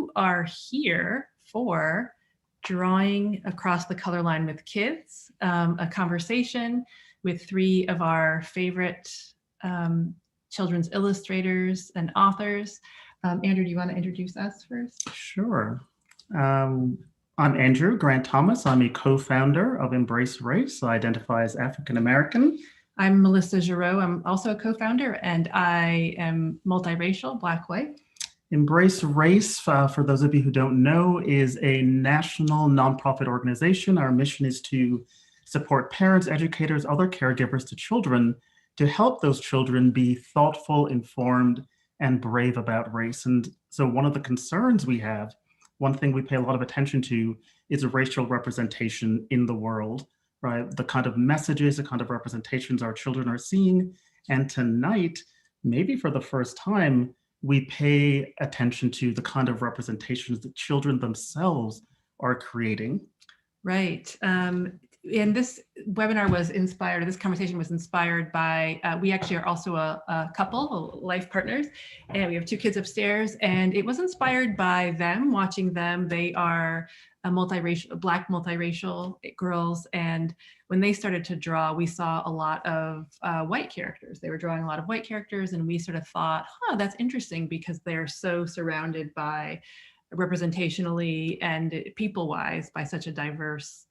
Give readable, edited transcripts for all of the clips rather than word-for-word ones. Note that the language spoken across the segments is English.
you are here for Drawing Across the Color Line with Kids, a conversation with three of our favorite children's illustrators and authors. Andrew, do you want to introduce us first? Sure. I'm Andrew Grant Thomas. I'm a co-founder of Embrace Race. I identify as African American. I'm Melissa Giroux. I'm also a co-founder, and I am multiracial, Black, white. Embrace Race, for those of you who don't know, is a national nonprofit organization. Our mission is to support parents, educators, other caregivers to children to help those children be thoughtful, informed, and brave about race. And so one of the concerns we have, one thing we pay a lot of attention to, is racial representation in the world, right? The kind of messages, the kind of representations our children are seeing. And tonight, maybe for the first time, we pay attention to the kind of representations that children themselves are creating. Right. And this webinar was inspired, this conversation was inspired by, we actually are also a couple, life partners, and we have two kids upstairs, and it was inspired by them, watching them. They are Black multiracial girls, and when they started to draw, we saw a lot of white characters. They were drawing a lot of white characters, and we sort of thought, that's interesting because they're so surrounded by representationally and people-wise by such a diverse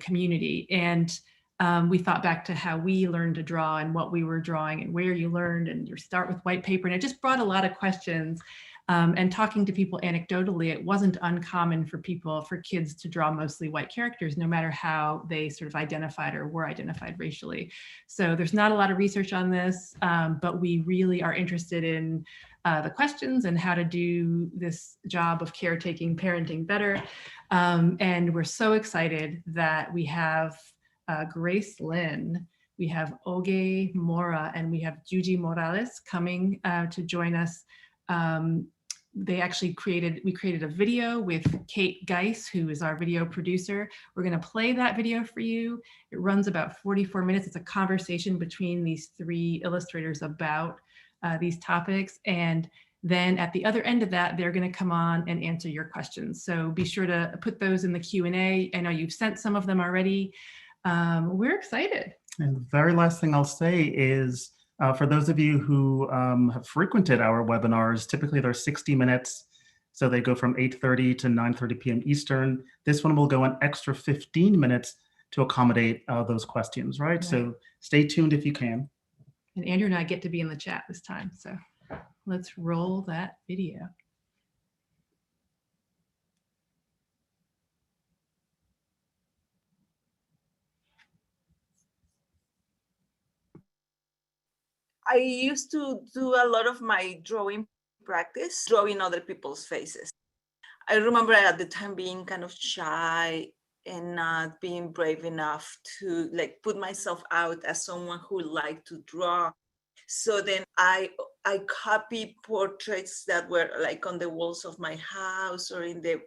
community. And we thought back to how we learned to draw and what we were drawing and where you learned, and you start with white paper. And it just brought a lot of questions. And talking to people anecdotally, it wasn't uncommon for kids to draw mostly white characters, no matter how they sort of identified or were identified racially. So there's not a lot of research on this, but we really are interested in the questions and how to do this job of caretaking parenting better. And we're so excited that we have Grace Lynn, we have Oge Mora, and we have Yuyi Morales coming to join us. We created a video with Kate Geis, who is our video producer. We're going to play that video for you. It runs about 44 minutes. It's a conversation between these three illustrators about these topics. And then at the other end of that, they're going to come on and answer your questions. So be sure to put those in the Q&A. I know you've sent some of them already. We're excited. And the very last thing I'll say is, for those of you who have frequented our webinars, typically they're 60 minutes. So they go from 8:30 to 9:30 p.m. Eastern. This one will go an extra 15 minutes to accommodate those questions, right? So stay tuned if you can. And Andrew and I get to be in the chat this time. So let's roll that video. I used to do a lot of my drawing practice, drawing other people's faces. I remember at the time being kind of shy and not being brave enough to put myself out as someone who liked to draw. So then I copied portraits that were on the walls of my house or in the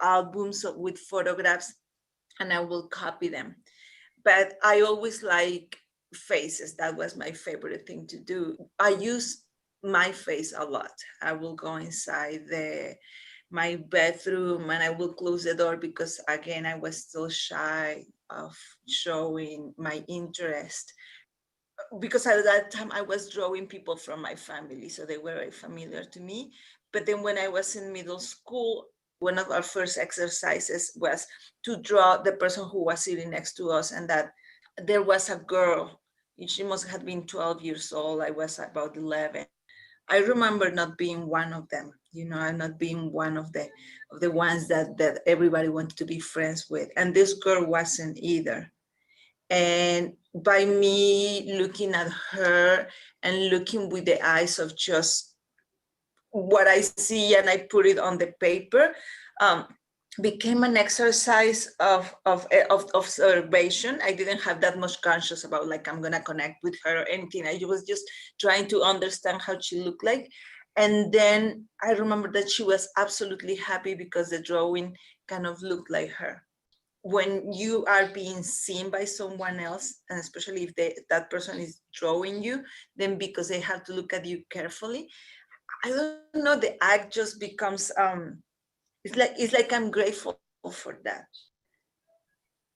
albums with photographs, and I will copy them. But I always like faces. That was my favorite thing to do. I use my face a lot. I will go inside my bedroom and I will close the door because, again, I was still shy of showing my interest. Because at that time I was drawing people from my family, so they were very familiar to me. But then when I was in middle school, one of our first exercises was to draw the person who was sitting next to us, and that there was a girl. She must have been 12 years old. I was about 11. I remember not being one of them, and not being one of the ones that everybody wanted to be friends with. And this girl wasn't either. And by me looking at her and looking with the eyes of just what I see, and I put it on the paper, became an exercise of observation. I didn't have that much conscious about I'm gonna connect with her or anything. I was just trying to understand how she looked like. And then I remember that she was absolutely happy because the drawing kind of looked like her. When you are being seen by someone else, and especially if that person is drawing you, then because they have to look at you carefully, I don't know, the act just becomes it's like I'm grateful for that.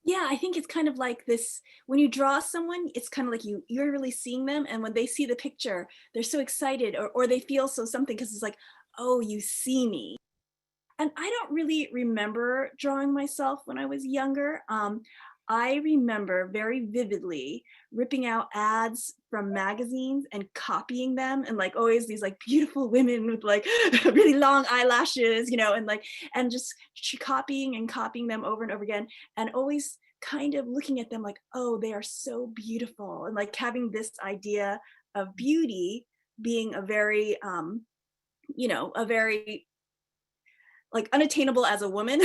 Yeah, I think it's kind of like this, when you draw someone, it's kind of like you're really seeing them, and when they see the picture, they're so excited, or they feel so something, because it's like, oh, you see me. And I don't really remember drawing myself when I was younger. I remember very vividly ripping out ads from magazines and copying them, and like always these like beautiful women with like really long eyelashes, and like, and just copying and copying them over and over again, and always kind of looking at them like, oh, they are so beautiful, and like having this idea of beauty being a very a very like unattainable as a woman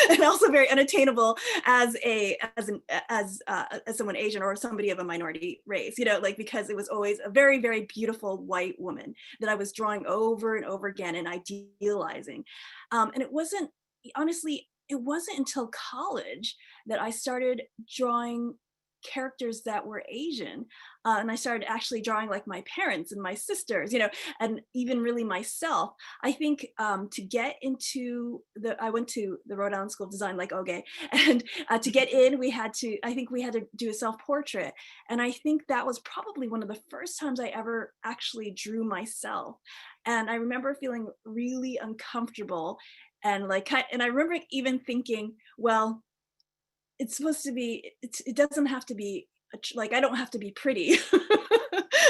and also very unattainable as someone Asian or somebody of a minority race, like, because it was always a very, very beautiful white woman that I was drawing over and over again and idealizing. And it wasn't until college that I started drawing characters that were Asian. And I started actually drawing like my parents and my sisters, and even really myself. I think to get into I went to the Rhode Island School of Design, like Oge, and to get in, I think we had to do a self-portrait. And I think that was probably one of the first times I ever actually drew myself. And I remember feeling really uncomfortable. And and I remember even thinking, well, it's supposed to be, it doesn't have to be like, I don't have to be pretty.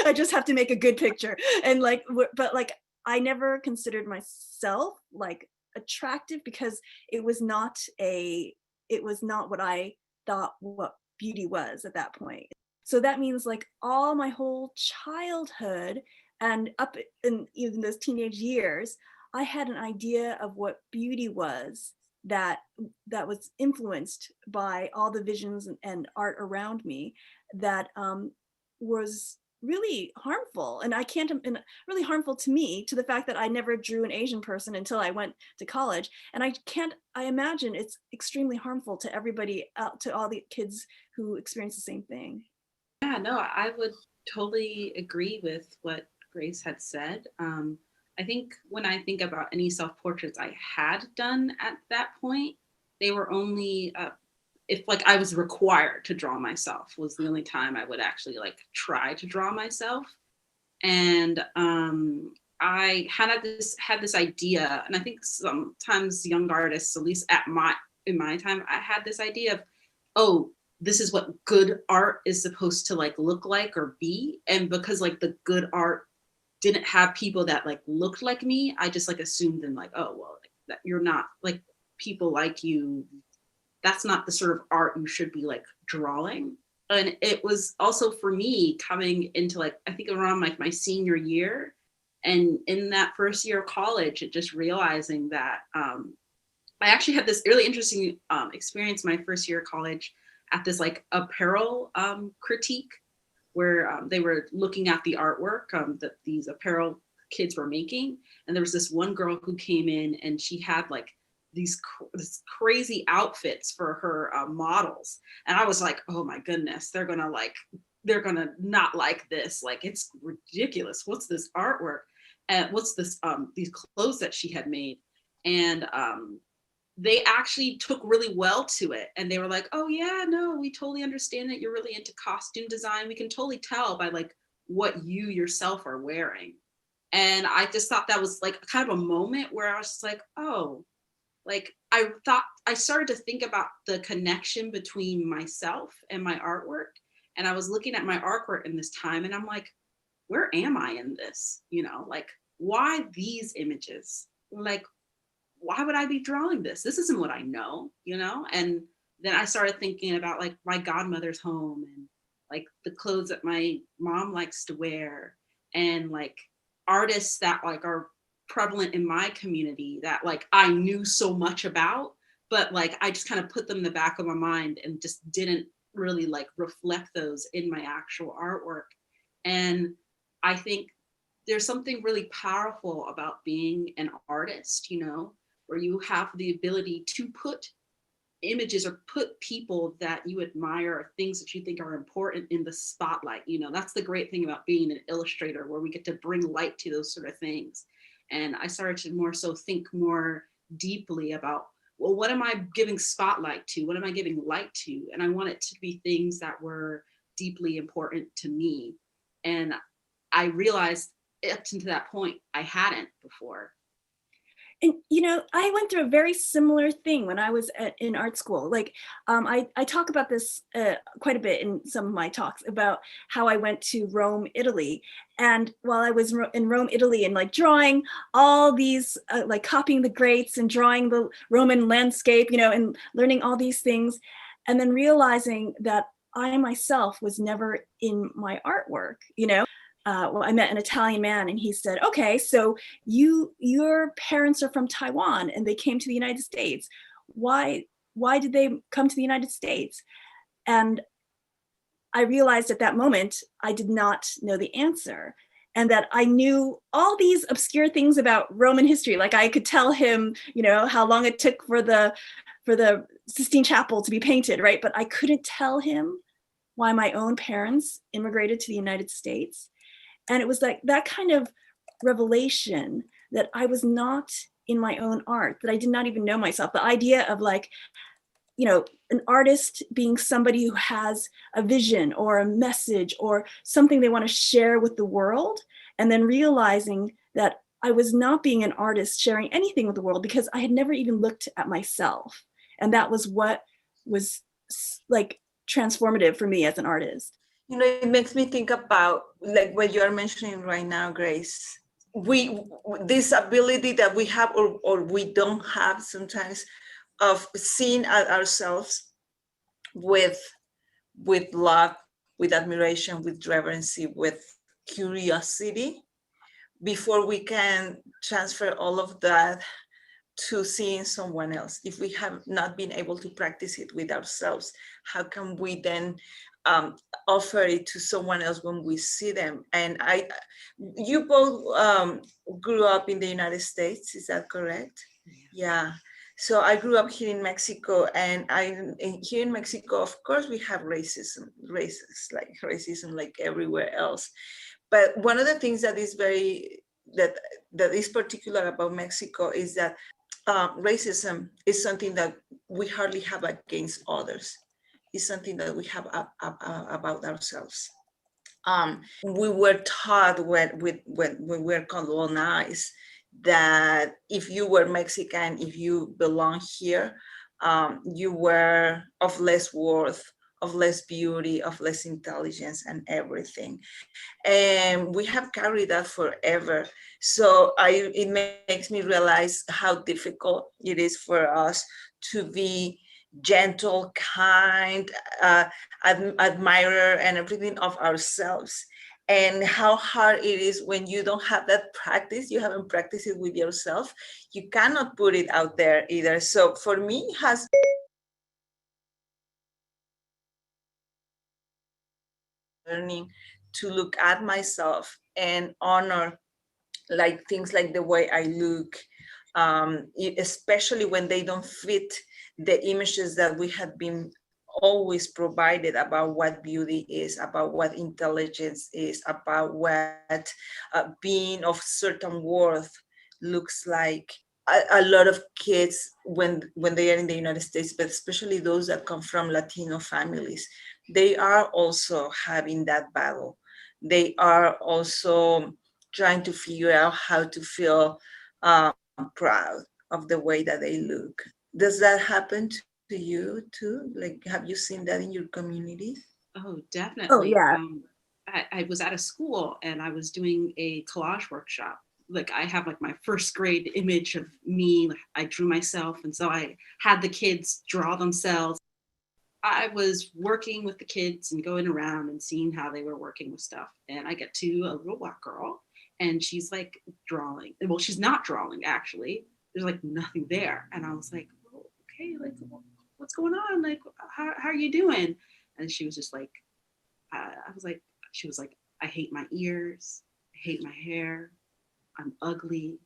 I just have to make a good picture. And like, but like, I never considered myself like attractive, because it was not what I thought what beauty was at that point. So that means like all my whole childhood and up in even those teenage years, I had an idea of what beauty was that was influenced by all the visions and art around me that was really harmful, and really harmful to me, to the fact that I never drew an Asian person until I went to college. And I imagine it's extremely harmful to everybody, to all the kids who experience the same thing. Yeah, no, I would totally agree with what Grace had said. I think when I think about any self-portraits I had done at that point, they were only if like I was required to draw myself, was the only time I would actually like try to draw myself. And I had this idea, and I think sometimes young artists, at least in my time, I had this idea of, oh, this is what good art is supposed to like look like or be. And because like the good art didn't have people that like looked like me, I just like assumed them like, oh, well, like, that you're not like people like you. That's not the sort of art you should be like drawing. And it was also for me coming into like, I think around like my senior year, and in that first year of college, just realizing that I actually had this really interesting experience my first year of college at this like apparel critique, where they were looking at the artwork that these apparel kids were making. And there was this one girl who came in, and she had like these crazy outfits for her models. And I was like, oh my goodness, they're gonna not like this. Like, it's ridiculous. What's this artwork? And what's this, these clothes that she had made? And they actually took really well to it. And they were like, oh yeah, no, we totally understand that you're really into costume design. We can totally tell by like what you yourself are wearing. And I just thought that was like kind of a moment where I was just like, oh, like I started to think about the connection between myself and my artwork. And I was looking at my artwork in this time, and I'm like, where am I in this? Like, why these images? Like, why would I be drawing this? This isn't what I know, And then I started thinking about like my godmother's home, and like the clothes that my mom likes to wear, and like artists that like are prevalent in my community that like I knew so much about, but like I just kind of put them in the back of my mind and just didn't really like reflect those in my actual artwork. And I think there's something really powerful about being an artist, where you have the ability to put images or put people that you admire or things that you think are important in the spotlight. You know, that's the great thing about being an illustrator, where we get to bring light to those sort of things. And I started to more so think more deeply about, well, what am I giving spotlight to? What am I giving light to? And I want it to be things that were deeply important to me. And I realized up to that point, I hadn't before. And, you know, I went through a very similar thing when I was in art school. Like, I talk about this quite a bit in some of my talks about how I went to Rome, Italy. And while I was in Rome, Italy, and like drawing all these, like copying the greats and drawing the Roman landscape, you know, and learning all these things, and then realizing that I myself was never in my artwork, you know. Well, I met an Italian man, and he said, okay, so your parents are from Taiwan and they came to the United States. Why did they come to the United States? And I realized at that moment, I did not know the answer, and that I knew all these obscure things about Roman history. Like I could tell him, you know, how long it took for the Sistine Chapel to be painted, right? But I couldn't tell him why my own parents immigrated to the United States. And it was like that kind of revelation that I was not in my own art, that I did not even know myself. The idea of like, you know, an artist being somebody who has a vision or a message or something they want to share with the world, and then realizing that I was not being an artist sharing anything with the world because I had never even looked at myself. And that was what was like transformative for me as an artist. You know, it makes me think about like what you're mentioning right now, Grace. This ability that we have or we don't have sometimes of seeing ourselves with love, with admiration, with reverence, with curiosity, before we can transfer all of that to seeing someone else. If we have not been able to practice it with ourselves, how can we then offer it to someone else when we see them? And you both grew up in the United States, is that correct? Yeah. So I grew up here in Mexico, and here in Mexico, of course, we have racism like everywhere else. But one of the things that is that is particular about Mexico is that racism is something that we hardly have against others. It's something that we have about ourselves. We were taught when we were colonized that if you were Mexican, if you belong here, you were of less worth, of less beauty, of less intelligence, and everything. And we have carried that forever. So it makes me realize how difficult it is for us to be gentle, kind, admirer, and everything of ourselves. And how hard it is when you don't have that practice, you haven't practiced it with yourself, you cannot put it out there either. So for me, it has learning to look at myself and honor like things like the way I look, especially when they don't fit the images that we have been always provided about what beauty is, about what intelligence is, about what being of certain worth looks like. A lot of kids when they are in the United States, but especially those that come from Latino families, they are also having that battle. They are also trying to figure out how to feel proud of the way that they look. Does that happen to you too? Like, have you seen that in your community? Oh, definitely. Oh, yeah. I was at a school and I was doing a collage workshop. Like I have like my first grade image of me. I drew myself, and so I had the kids draw themselves. I was working with the kids and going around and seeing how they were working with stuff. And I get to a little black girl, and she's like drawing. Well, she's not drawing actually. There's like nothing there. And I was like, oh, okay, like what's going on? Like, how are you doing? And she was just like, she was like, I hate my ears. I hate my hair. I'm ugly.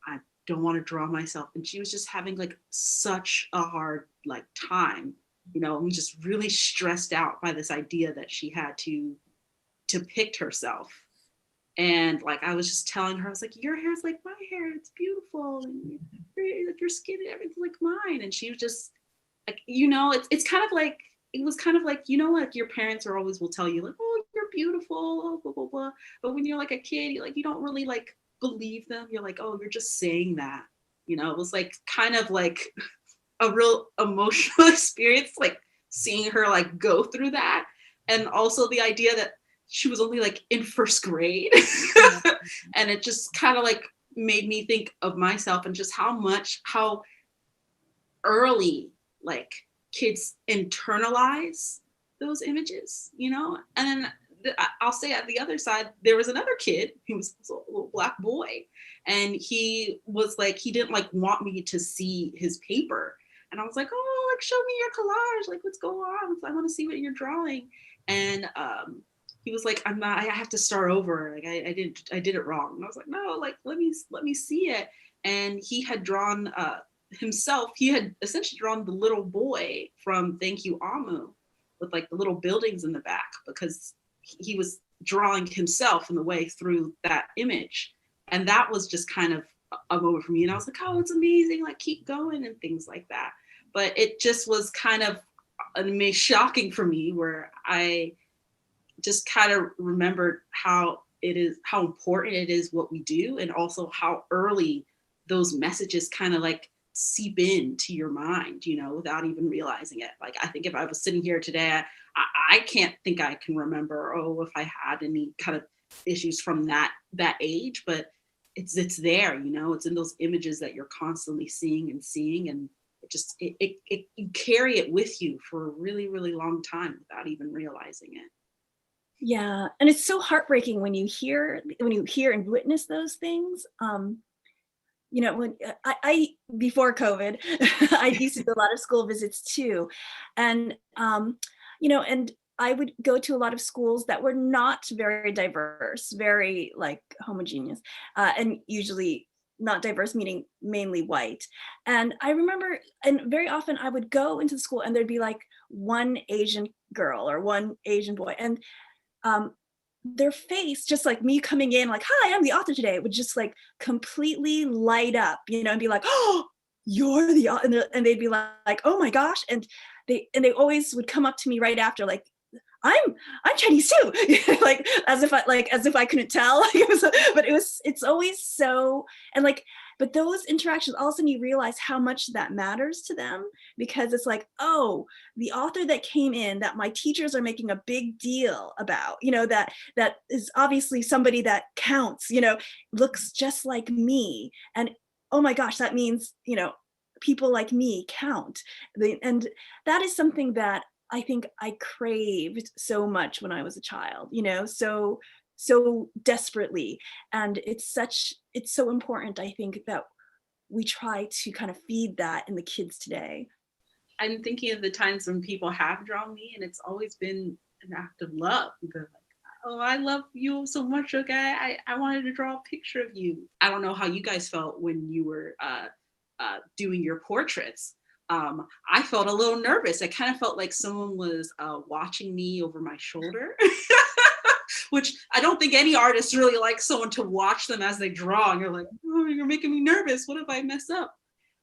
I don't want to draw myself. And she was just having like such a hard like time, you know, and just really stressed out by this idea that she had to depict herself. And like I was just telling her, I was like, your hair's like my hair, it's beautiful, and your skin and everything's like mine. And she was just like, you know, it's kind of like, it was kind of like, you know, like your parents are always will tell you like, oh, you're beautiful, blah, blah, blah. But when you're like a kid, you don't really like believe them. You're like, oh, you're just saying that. You know, it was like kind of like a real emotional experience, like seeing her like go through that. And also the idea that she was only like in first grade. And it just kind of like made me think of myself and just how early like kids internalize those images, you know? And then I'll say at the other side, there was another kid, he was a little Black boy, and he was like, he didn't like want me to see his paper. And I was like, oh, like show me your collage, like what's going on? I want to see what you're drawing. And he was like, I have to start over. Like I did it wrong. And I was like, no, like let me see it. And he had drawn himself. He had essentially drawn the little boy from Thank You Amu, with like the little buildings in the back, because he was drawing himself in the way through that image. And that was just kind of a moment for me. And I was like, oh, it's amazing. Like keep going and things like that. But it just was kind of shocking for me, where I just kind of remembered how important it is what we do, and also how early those messages kind of like seep into your mind, you know, without even realizing it. Like I think if I was sitting here today, I can't think I can remember, oh, if I had any kind of issues from that age, but it's there, you know, it's in those images that you're constantly seeing, and it just you carry it with you for a really, really long time without even realizing it. Yeah, and it's so heartbreaking when you hear and witness those things. You know, when I before COVID, I used to do a lot of school visits too, and you know, and I would go to a lot of schools that were not very diverse, very like homogeneous, and usually not diverse, meaning mainly white. And I remember, and very often I would go into the school and there'd be like one Asian girl or one Asian boy, and their face, just like me coming in like, hi, I'm the author today, would just like completely light up, you know, and be like, oh, you're the author. And they'd be like, oh my gosh. And they always would come up to me right after, like, I'm Chinese too. Like as if I couldn't tell. But it's always so, and like, but those interactions, all of a sudden you realize how much that matters to them, because it's like, oh, the author that came in that my teachers are making a big deal about, you know, that is obviously somebody that counts, you know, looks just like me. And oh my gosh, that means, you know, people like me count. And that is something that I think I craved so much when I was a child, you know, so desperately. And it's so important, I think, that we try to kind of feed that in the kids today. I'm thinking of the times when people have drawn me, and it's always been an act of love. They're like, oh, I love you so much, okay? I wanted to draw a picture of you. I don't know how you guys felt when you were doing your portraits. I felt a little nervous. I kind of felt like someone was watching me over my shoulder, which I don't think any artist really likes someone to watch them as they draw. And you're like, oh, you're making me nervous. What if I mess up?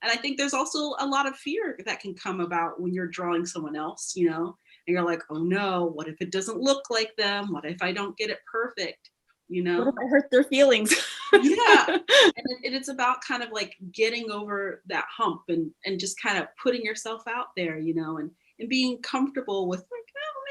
And I think there's also a lot of fear that can come about when you're drawing someone else, you know, and you're like, oh no, what if it doesn't look like them? What if I don't get it perfect? You know, what if I hurt their feelings? Yeah. And it's about kind of like getting over that hump and just kind of putting yourself out there, you know, and being comfortable with like, oh,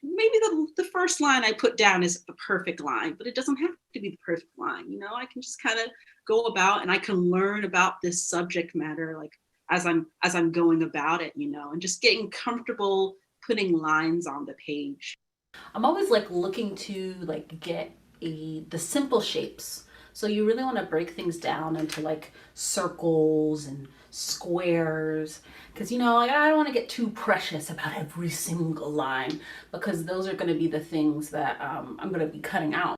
maybe the first line I put down is the perfect line, but it doesn't have to be the perfect line. You know, I can just kind of go about, and I can learn about this subject matter, like as I'm going about it, you know, and just getting comfortable putting lines on the page. I'm always like looking to like get the simple shapes. So you really want to break things down into like circles and squares, because you know, like, I don't want to get too precious about every single line, because those are going to be the things that I'm going to be cutting out.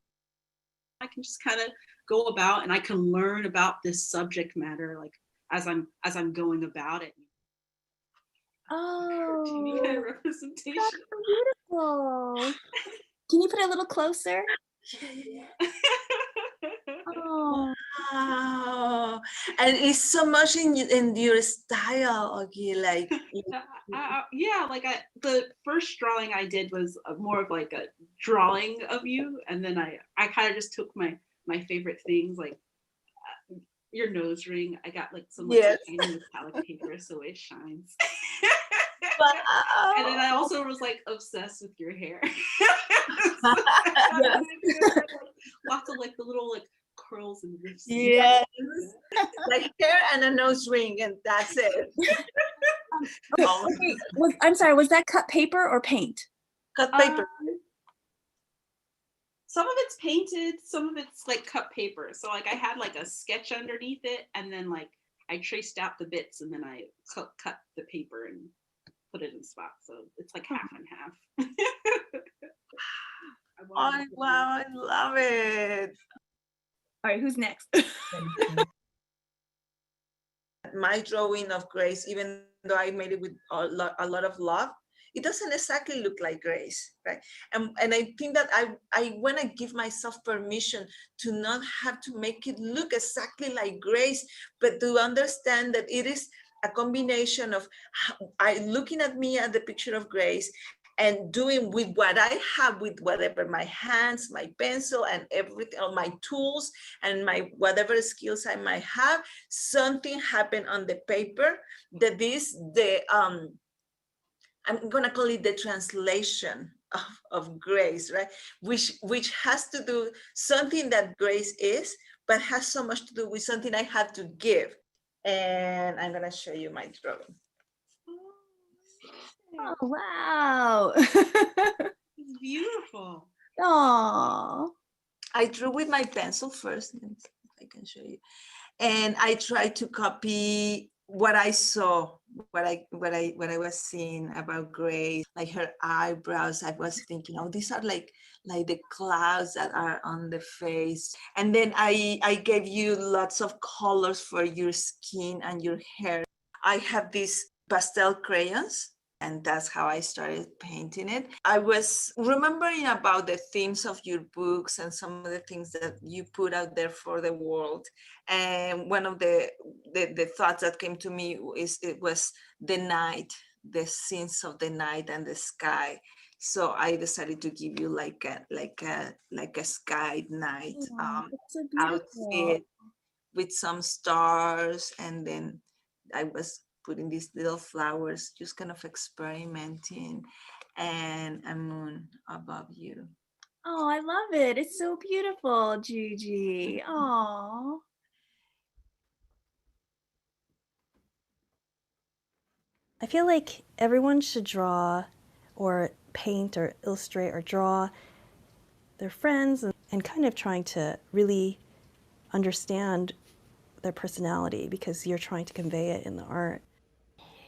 I can just kind of go about and I can learn about this subject matter like as I'm going about it. Oh, Kind of representation. that's beautiful. Can you put it a little closer? Oh, Wow. And it's so much in your style, okay, like Yeah, like the first drawing I did was more of like a drawing of you, and then I kind of just took my favorite things like your nose ring. I got like some like yes. titanium metallic paper so it shines. Wow. And then I also was like obsessed with your hair. yes. Lots of like the little like curls and rifts. Yes. Like hair and a nose ring, and that's it. Oh, Wait, I'm sorry, was that cut paper or paint? cut paper. Some of it's painted, some of it's like cut paper. So like I had like a sketch underneath it, and then like I traced out the bits, and then I cut the paper and put it in spots. So it's like half and half. Oh, wow, I love it. All right, who's next? My drawing of Grace, even though I made it with a lot of love, it doesn't exactly look like Grace, right? And I think that I want to give myself permission to not have to make it look exactly like Grace, but to understand that it is a combination of looking at me at the picture of Grace and doing with what I have, with whatever, my hands, my pencil, and everything, or my tools, and my whatever skills I might have, something happened on the paper that is I'm gonna call it the translation of Grace, right? Which has to do something that Grace is, but has so much to do with something I had to give. And I'm gonna show you my drawing. Oh, wow. It's beautiful. Oh, I drew with my pencil first. I can show you. And I tried to copy what I saw, what I was seeing about Grace, like her eyebrows. I was thinking, oh, these are like the clouds that are on the face. And then I gave you lots of colors for your skin and your hair. I have these pastel crayons, and that's how I started painting it. I was remembering about the themes of your books and some of the things that you put out there for the world. And one of the thoughts that came to me was the night, the scenes of the night and the sky. So I decided to give you like a sky night that's so beautiful. outfit with some stars, and then I was putting these little flowers, just kind of experimenting, and a moon above you. Oh, I love it. It's so beautiful, Gigi. Oh. I feel like everyone should draw or paint or illustrate or draw their friends and kind of trying to really understand their personality because you're trying to convey it in the art.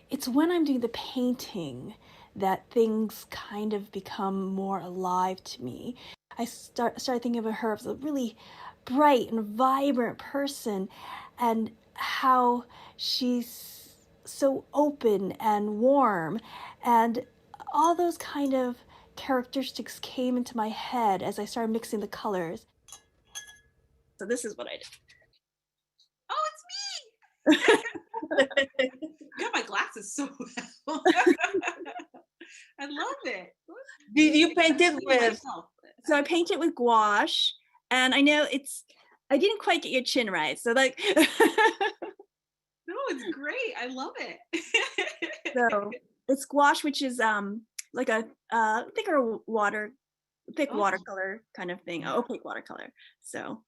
It's when I'm doing the painting that things kind of become more alive to me. I started thinking of her as a really bright and vibrant person, and how she's so open and warm, and all those kind of characteristics came into my head as I started mixing the colors. So this is what I did. Oh, it's me! You got my glasses so well. I love it. Did you paint it with? So I painted with gouache, and I know I didn't quite get your chin right. So like. No, it's great. I love it. So it's gouache, which is like a thicker thick watercolor kind of thing, opaque watercolor. So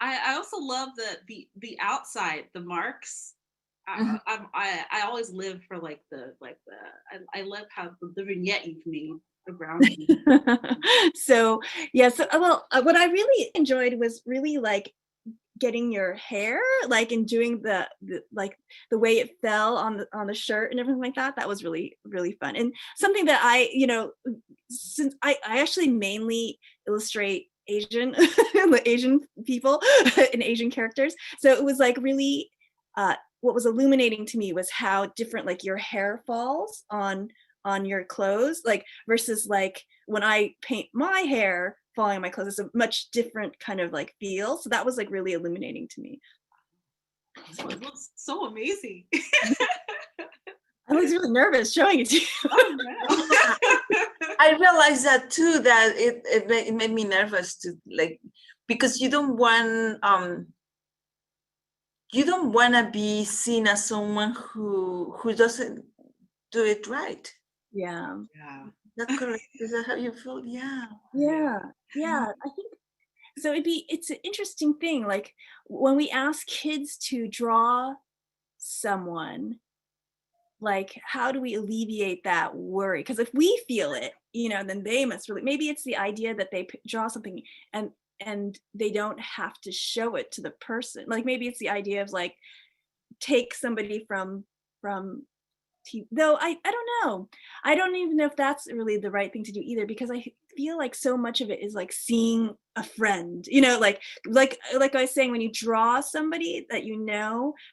I also love the outside, the marks. I always live for I love how the vignette you've made around me. so yeah, so well, what I really enjoyed was really like getting your hair, like, and doing the way it fell on the shirt and everything like that. That was really, really fun. And something that I, since I actually mainly illustrate Asian, the Asian people and Asian characters. So it was like really, what was illuminating to me was how different like your hair falls on your clothes, like versus like when I paint my hair falling on my clothes, it's a much different kind of like feel. So that was like really illuminating to me. So it looks so amazing. I was really nervous showing it to you. Oh, no. I realized that too, that it made me nervous to like, because you don't want to be seen as someone who doesn't do it right. Yeah. Yeah. That's correct. Is that how you feel? Yeah. Yeah. I think so. It's an interesting thing. Like when we ask kids to draw someone, like how do we alleviate that worry? Because if we feel it, then they must really. Maybe it's the idea that they draw something and they don't have to show it to the person. Like maybe it's the idea of like take somebody from though I don't know. I don't even know if that's really the right thing to do either, because I feel like so much of it is like seeing a friend, like I was saying, when you draw somebody that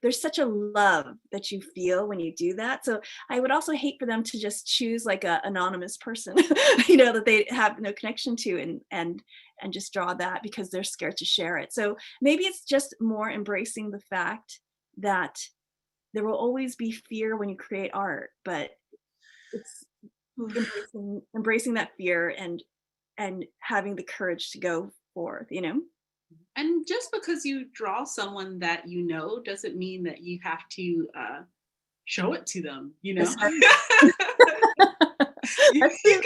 there's such a love that you feel when you do that. So I would also hate for them to just choose like a anonymous person, that they have no connection to and just draw that because they're scared to share it. So maybe it's just more embracing the fact that there will always be fear when you create art, but it's embracing that fear and having the courage to go forth, And just because you draw someone that doesn't mean that you have to show it to them, you could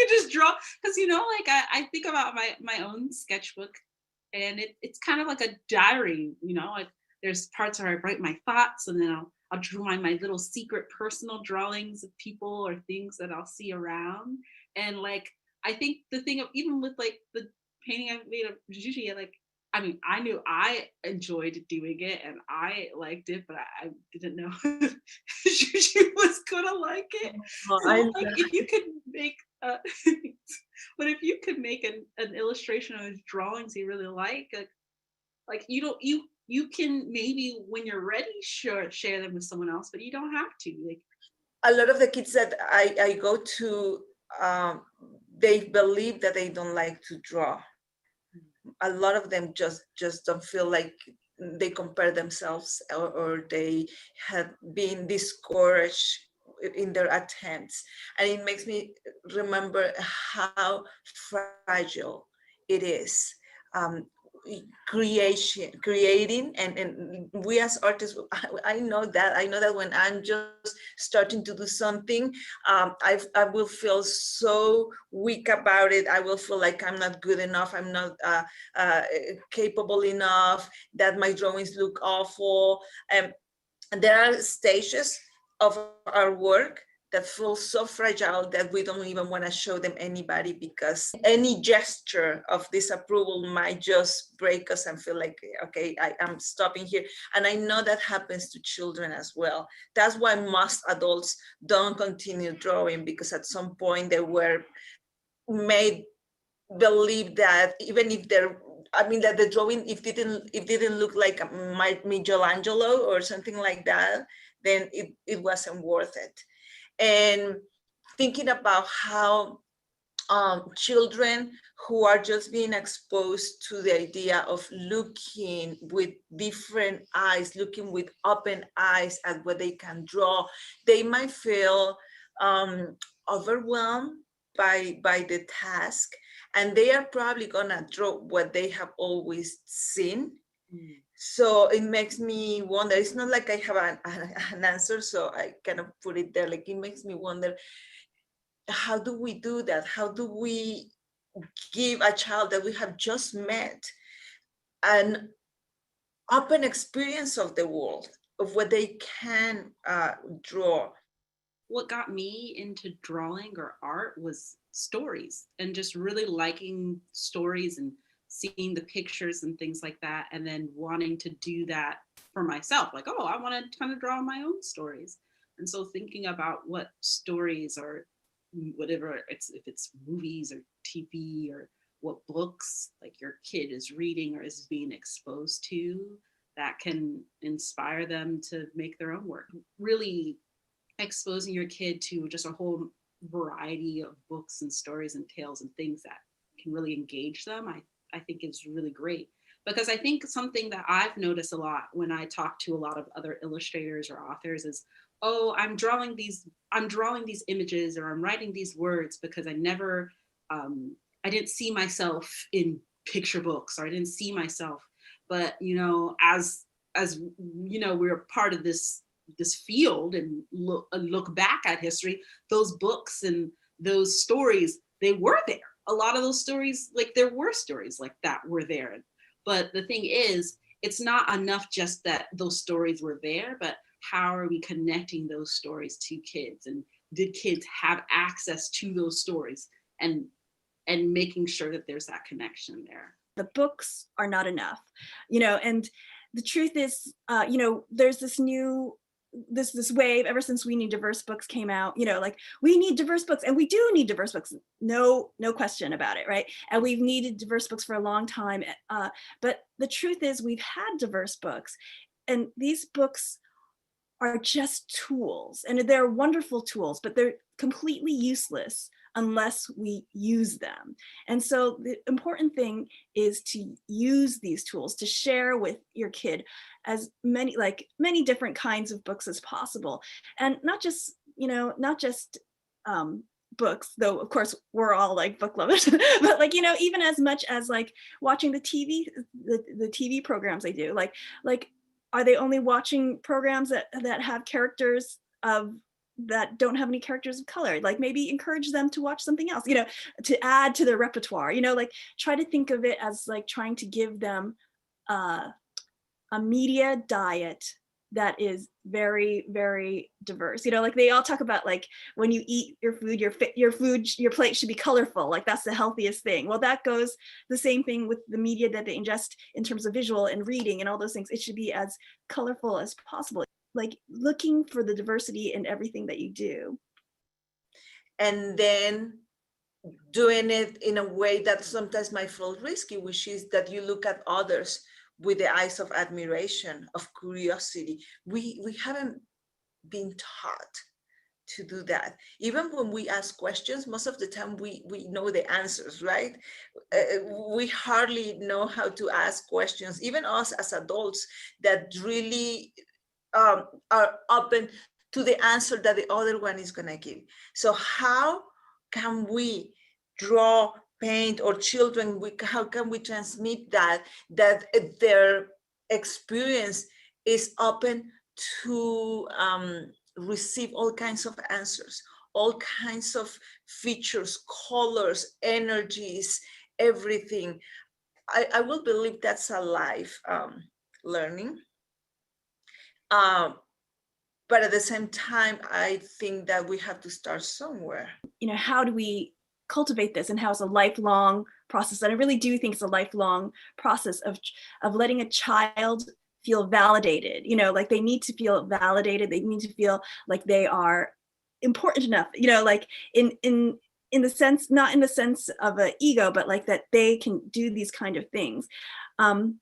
just draw, because like I think about my own sketchbook, and it's kind of like a diary, like there's parts where I write my thoughts, and then I'll draw my little secret personal drawings of people or things that I'll see around. And like I think the thing of, even with like the painting I made of Juji, like I knew I enjoyed doing it and I liked it, but I didn't know Juju was gonna like it. So like if you could make but if you could make an illustration of his drawings you really like you can maybe when you're ready share them with someone else, but you don't have to. Like a lot of the kids that I go to, they believe that they don't like to draw. A lot of them just don't feel like, they compare themselves or they have been discouraged in their attempts. And it makes me remember how fragile it is. Creating, and we as artists, I know that when I'm just starting to do something, I will feel so weak about it. I will feel like I'm not good enough, I'm not capable enough, that my drawings look awful. And there are stages of our work that feel so fragile that we don't even want to show them anybody, because any gesture of disapproval might just break us and feel like, okay, I'm stopping here. And I know that happens to children as well. That's why most adults don't continue drawing, because at some point they were made believe that even if that the drawing, if it didn't look like Michelangelo or something like that, then it wasn't worth it. And thinking about how children who are just being exposed to the idea of looking with different eyes, looking with open eyes at what they can draw, they might feel overwhelmed by the task, and they are probably gonna draw what they have always seen. So it makes me wonder, it's not like I have an answer, so I kind of put it there. Like, it makes me wonder, how do we do that? How do we give a child that we have just met an open experience of the world, of what they can draw? What got me into drawing or art was stories, and just really liking stories and seeing the pictures and things like that, and then wanting to do that for myself. Like, oh, I want to kind of draw my own stories. And so thinking about what stories or whatever, if it's movies or TV or what books like your kid is reading or is being exposed to that can inspire them to make their own work. Really exposing your kid to just a whole variety of books and stories and tales and things that can really engage them, I think is really great. Because I think something that I've noticed a lot when I talk to a lot of other illustrators or authors is, oh, I'm drawing these images, or I'm writing these words because I didn't see myself in picture books, or I didn't see myself. But, you know, as you know, we're part of this field and look back at history, those books and those stories, they were there. A lot of those stories, like there were stories like that were there. But the thing is, it's not enough just that those stories were there, but how are we connecting those stories to kids? And did kids have access to those stories, and making sure that there's that connection there? The books are not enough, you know, and the truth is, you know, there's this wave ever since We Need Diverse Books came out, you know, like we need diverse books, and we do need diverse books, no question about it, right? And we've needed diverse books for a long time, but the truth is we've had diverse books, and these books are just tools, and they're wonderful tools, but they're completely useless unless we use them. And so the important thing is to use these tools, to share with your kid as many different kinds of books as possible. And not just books, though of course we're all like book lovers, but like, you know, even as much as like watching the TV programs they do, like are they only watching programs that have characters that don't have any characters of color? Like maybe encourage them to watch something else, you know, to add to their repertoire, you know, like try to think of it as like trying to give them a media diet that is very, very diverse. You know, like they all talk about like when you eat your food, your plate should be colorful. Like that's the healthiest thing. Well, that goes the same thing with the media that they ingest in terms of visual and reading and all those things. It should be as colorful as possible. Like looking for the diversity in everything that you do. And then doing it in a way that sometimes might feel risky, which is that you look at others with the eyes of admiration, of curiosity. We haven't been taught to do that. Even when we ask questions, most of the time we know the answers, right? We hardly know how to ask questions, even us as adults that really are open to the answer that the other one is going to give. So how can we draw, paint, or children, how can we transmit that their experience is open to receive all kinds of answers, all kinds of features, colors, energies, everything? I will believe that's a life learning. But at the same time, I think that we have to start somewhere. You know, how do we cultivate this, and how it's a lifelong process? And I really do think it's a lifelong process of letting a child feel validated. You know, like they need to feel validated. They need to feel like they are important enough, you know, like in the sense, not in the sense of an ego, but like that they can do these kind of things. And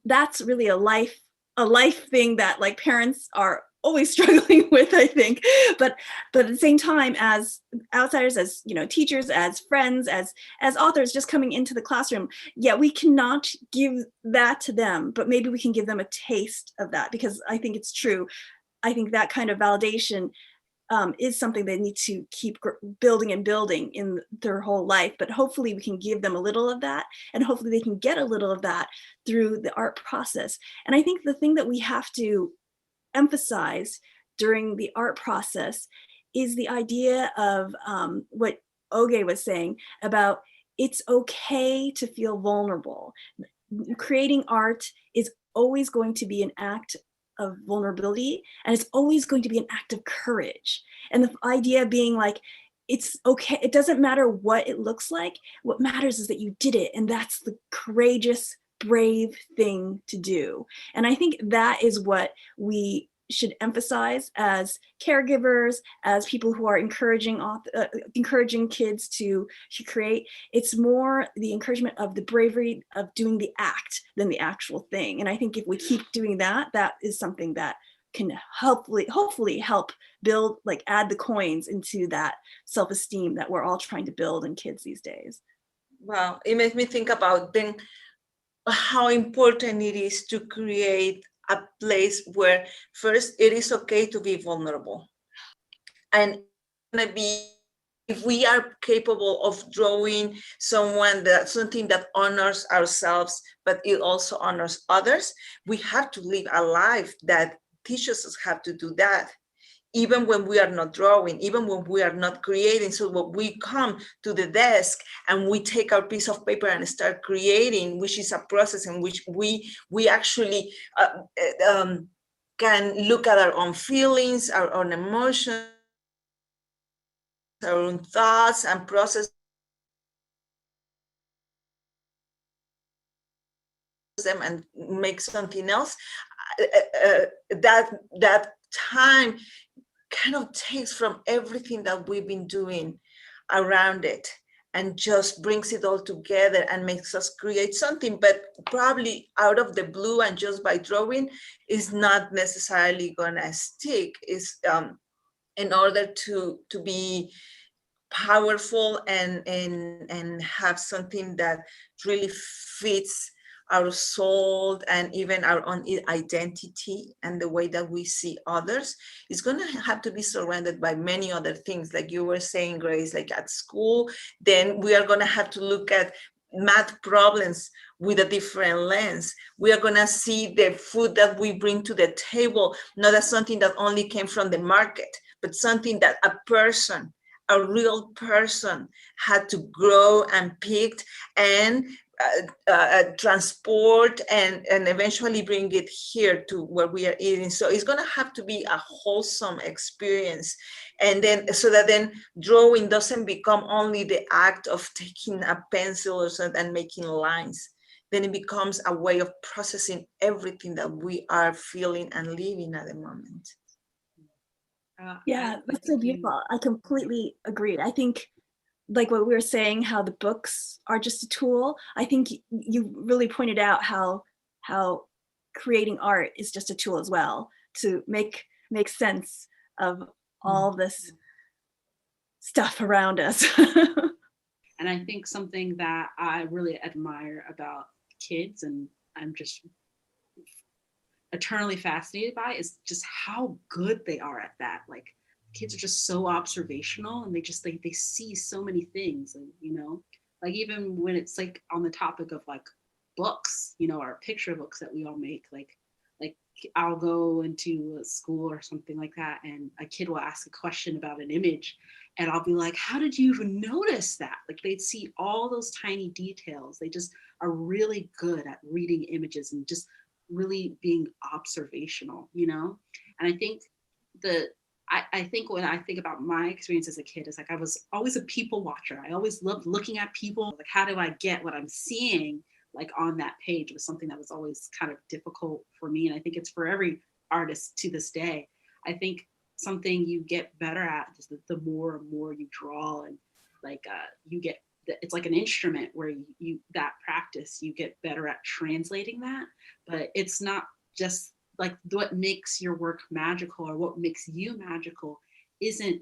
that's really a life thing that like parents are always struggling with, I think. But at the same time, as outsiders, as, you know, teachers, as friends, as authors just coming into the classroom, yeah, we cannot give that to them, but maybe we can give them a taste of that, because I think it's true. I think that kind of validation is something they need to keep building and building in their whole life. But hopefully we can give them a little of that, and hopefully they can get a little of that through the art process. And I think the thing that we have to emphasize during the art process is the idea of what Oge was saying about it's okay to feel vulnerable. Creating art is always going to be an act of vulnerability, and it's always going to be an act of courage. And the idea being like, it's okay, it doesn't matter what it looks like, what matters is that you did it, and that's the courageous, brave thing to do. And I think that is what we should emphasize as caregivers, as people who are encouraging kids to create. It's more the encouragement of the bravery of doing the act than the actual thing. And I think if we keep doing that, that is something that can hopefully help build, like add the coins into that self-esteem that we're all trying to build in kids these days. Wow, it makes me think about then how important it is to create a place where first it is okay to be vulnerable, and if we are capable of drawing something that honors ourselves, but it also honors others, we have to live a life that teaches us how to do that, even when we are not drawing, even when we are not creating. So when we come to the desk and we take our piece of paper and start creating, which is a process in which we actually can look at our own feelings, our own emotions, our own thoughts, and process them and make something else. That time kind of takes from everything that we've been doing around it and just brings it all together and makes us create something, but probably out of the blue and just by drawing is not necessarily gonna stick. Is in order to be powerful and have something that really fits our soul and even our own identity and the way that we see others, is going to have to be surrounded by many other things. Like you were saying, Grace, like at school, then we are going to have to look at math problems with a different lens. We are going to see the food that we bring to the table, not as something that only came from the market, but something that a real person had to grow and picked and transport and eventually bring it here to where we are eating. So it's going to have to be a wholesome experience. And then so that then drawing doesn't become only the act of taking a pencil or something and making lines. Then it becomes a way of processing everything that we are feeling and living at the moment. Yeah, that's so beautiful. I completely agree. I think, like what we were saying, how the books are just a tool. I think you really pointed out how creating art is just a tool as well to make sense of all this stuff around us. And I think something that I really admire about kids, and I'm just eternally fascinated by, is just how good they are at that. Like, kids are just so observational, and they see so many things. And like even when it's like on the topic of like books, our picture books that we all make, like I'll go into a school or something like that, and a kid will ask a question about an image, and I'll be like, how did you even notice that? Like, they'd see all those tiny details. They just are really good at reading images and just really being observational, And I think I think when I think about my experience as a kid, is like I was always a people watcher. I always loved looking at people. Like, how do I get what I'm seeing like on that page? Was something that was always kind of difficult for me. And I think it's for every artist to this day. I think something you get better at is the more and more you draw, and like you get, it's like an instrument where you that practice, you get better at translating that. But it's not just like what makes your work magical or what makes you magical isn't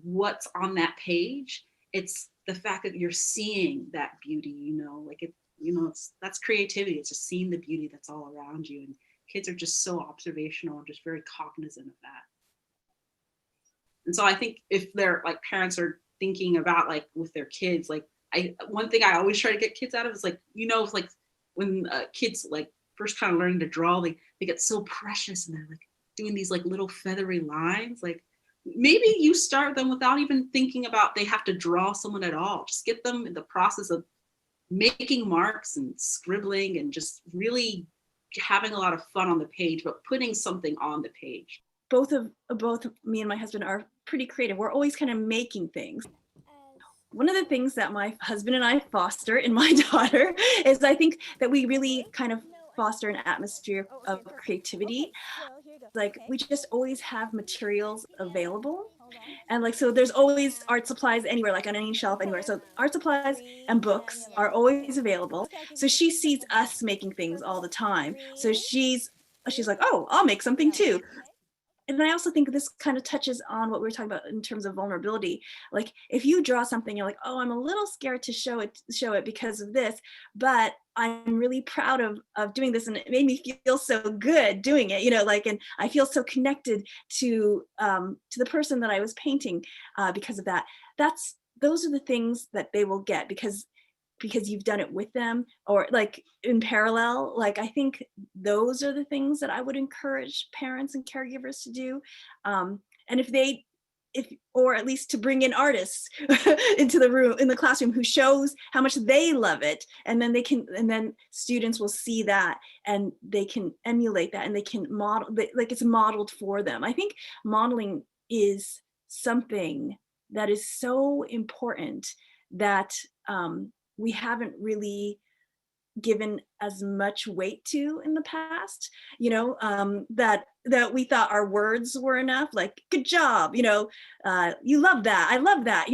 what's on that page. It's the fact that you're seeing that beauty, like it, that's creativity. It's just seeing the beauty that's all around you. And kids are just so observational and just very cognizant of that. And so I think if they're like, parents are thinking about like with their kids, like one thing I always try to get kids out of is like, like when kids like first kind of learning to draw, they get so precious and they're like doing these like little feathery lines. Like maybe you start them without even thinking about they have to draw someone at all. Just get them in the process of making marks and scribbling and just really having a lot of fun on the page, but putting something on the page. Both me and my husband are pretty creative. We're always kind of making things. One of the things that my husband and I foster in my daughter is I think that we really kind of foster an atmosphere of creativity. like we just always have materials available. And like, so there's always art supplies anywhere, like on any shelf anywhere. So art supplies and books are always available. So she sees us making things all the time. So she's like, oh, I'll make something too. And I also think this kind of touches on what we were talking about in terms of vulnerability. Like if you draw something, you're like, oh, I'm a little scared to show it because of this, but I'm really proud of doing this, and it made me feel so good doing it, like, and I feel so connected to the person that I was painting because of that. Those are the things that they will get because you've done it with them, or like in parallel. Like I think those are the things that I would encourage parents and caregivers to do. And or at least to bring in artists into the room, in the classroom, who shows how much they love it. And then students will see that and they can emulate that, and they can model, like it's modeled for them. I think modeling is something that is so important that we haven't really given as much weight to in the past, that we thought our words were enough, like, good job, you love that, I love that,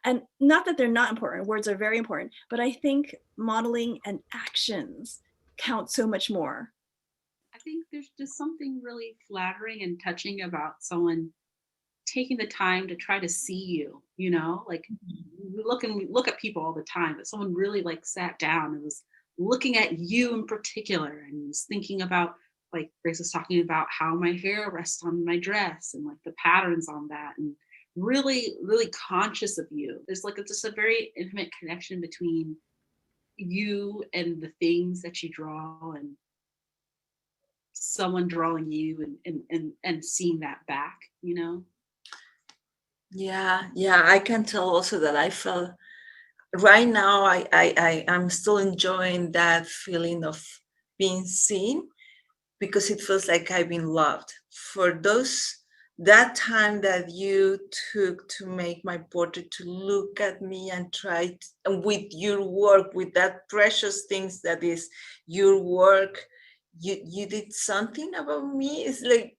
and not that they're not important. Words are very important, but I think modeling and actions count so much more. I think there's just something really flattering and touching about someone taking the time to try to see you, like we look at people all the time, but someone really like sat down and was looking at you in particular and was thinking about, like Grace was talking about, how my hair rests on my dress and like the patterns on that, and really, really conscious of you. There's like just a very intimate connection between you and the things that you draw, and someone drawing you and seeing that back, Yeah, I can tell also that I felt right now I'm still enjoying that feeling of being seen, because it feels like I've been loved for that time that you took to make my portrait, to look at me and try and with your work, with that precious things that is your work, you did something about me. It's like,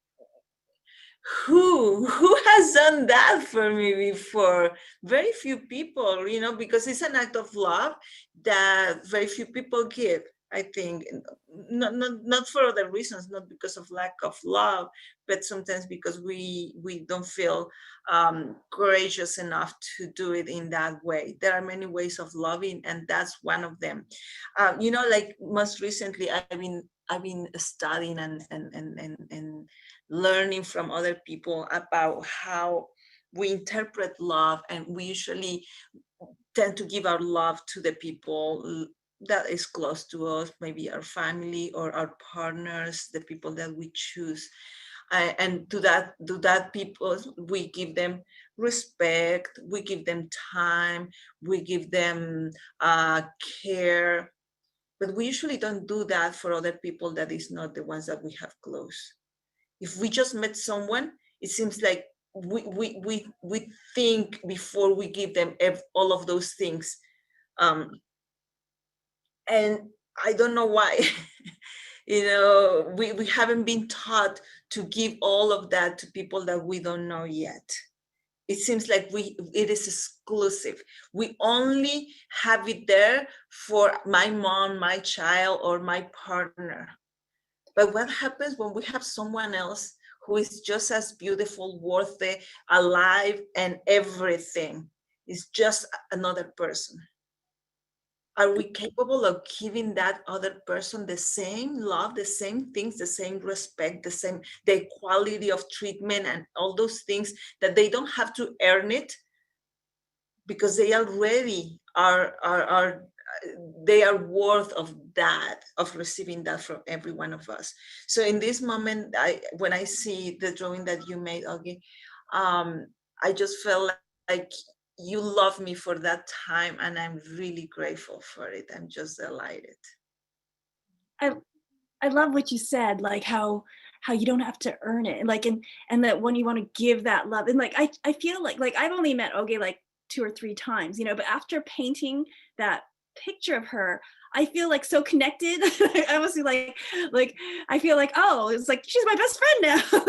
who has done that for me before? Very few people, because it's an act of love that very few people give, I think. Not for other reasons, not because of lack of love, but sometimes because we don't feel courageous enough to do it in that way. There are many ways of loving, and that's one of them. Like most recently I've been studying and learning from other people about how we interpret love, and we usually tend to give our love to the people that is close to us, maybe our family or our partners, the people that we choose. And to that people, we give them respect, we give them time, we give them care, but we usually don't do that for other people that is not the ones that we have close. If we just met someone, it seems like we think before we give them all of those things, and I don't know why. We haven't been taught to give all of that to people that we don't know yet. It seems like it is exclusive. We only have it there for my mom, my child, or my partner. But what happens when we have someone else who is just as beautiful, worthy, alive, and everything? It's just another person. Are we capable of giving that other person the same love, the same things, the same respect, the quality of treatment, and all those things that they don't have to earn it, because they already are they are worth of that, of receiving that from every one of us. So in this moment, when I see the drawing that you made, Oge, I just felt like you love me for that time, and I'm really grateful for it. I'm just delighted. I love what you said, like how you don't have to earn it, like, and that when you want to give that love, and like I feel like I've only met Oge like 2 or 3 times, but after painting that picture of her, I feel like so connected. I almost feel like I feel like, oh, it's like she's my best friend now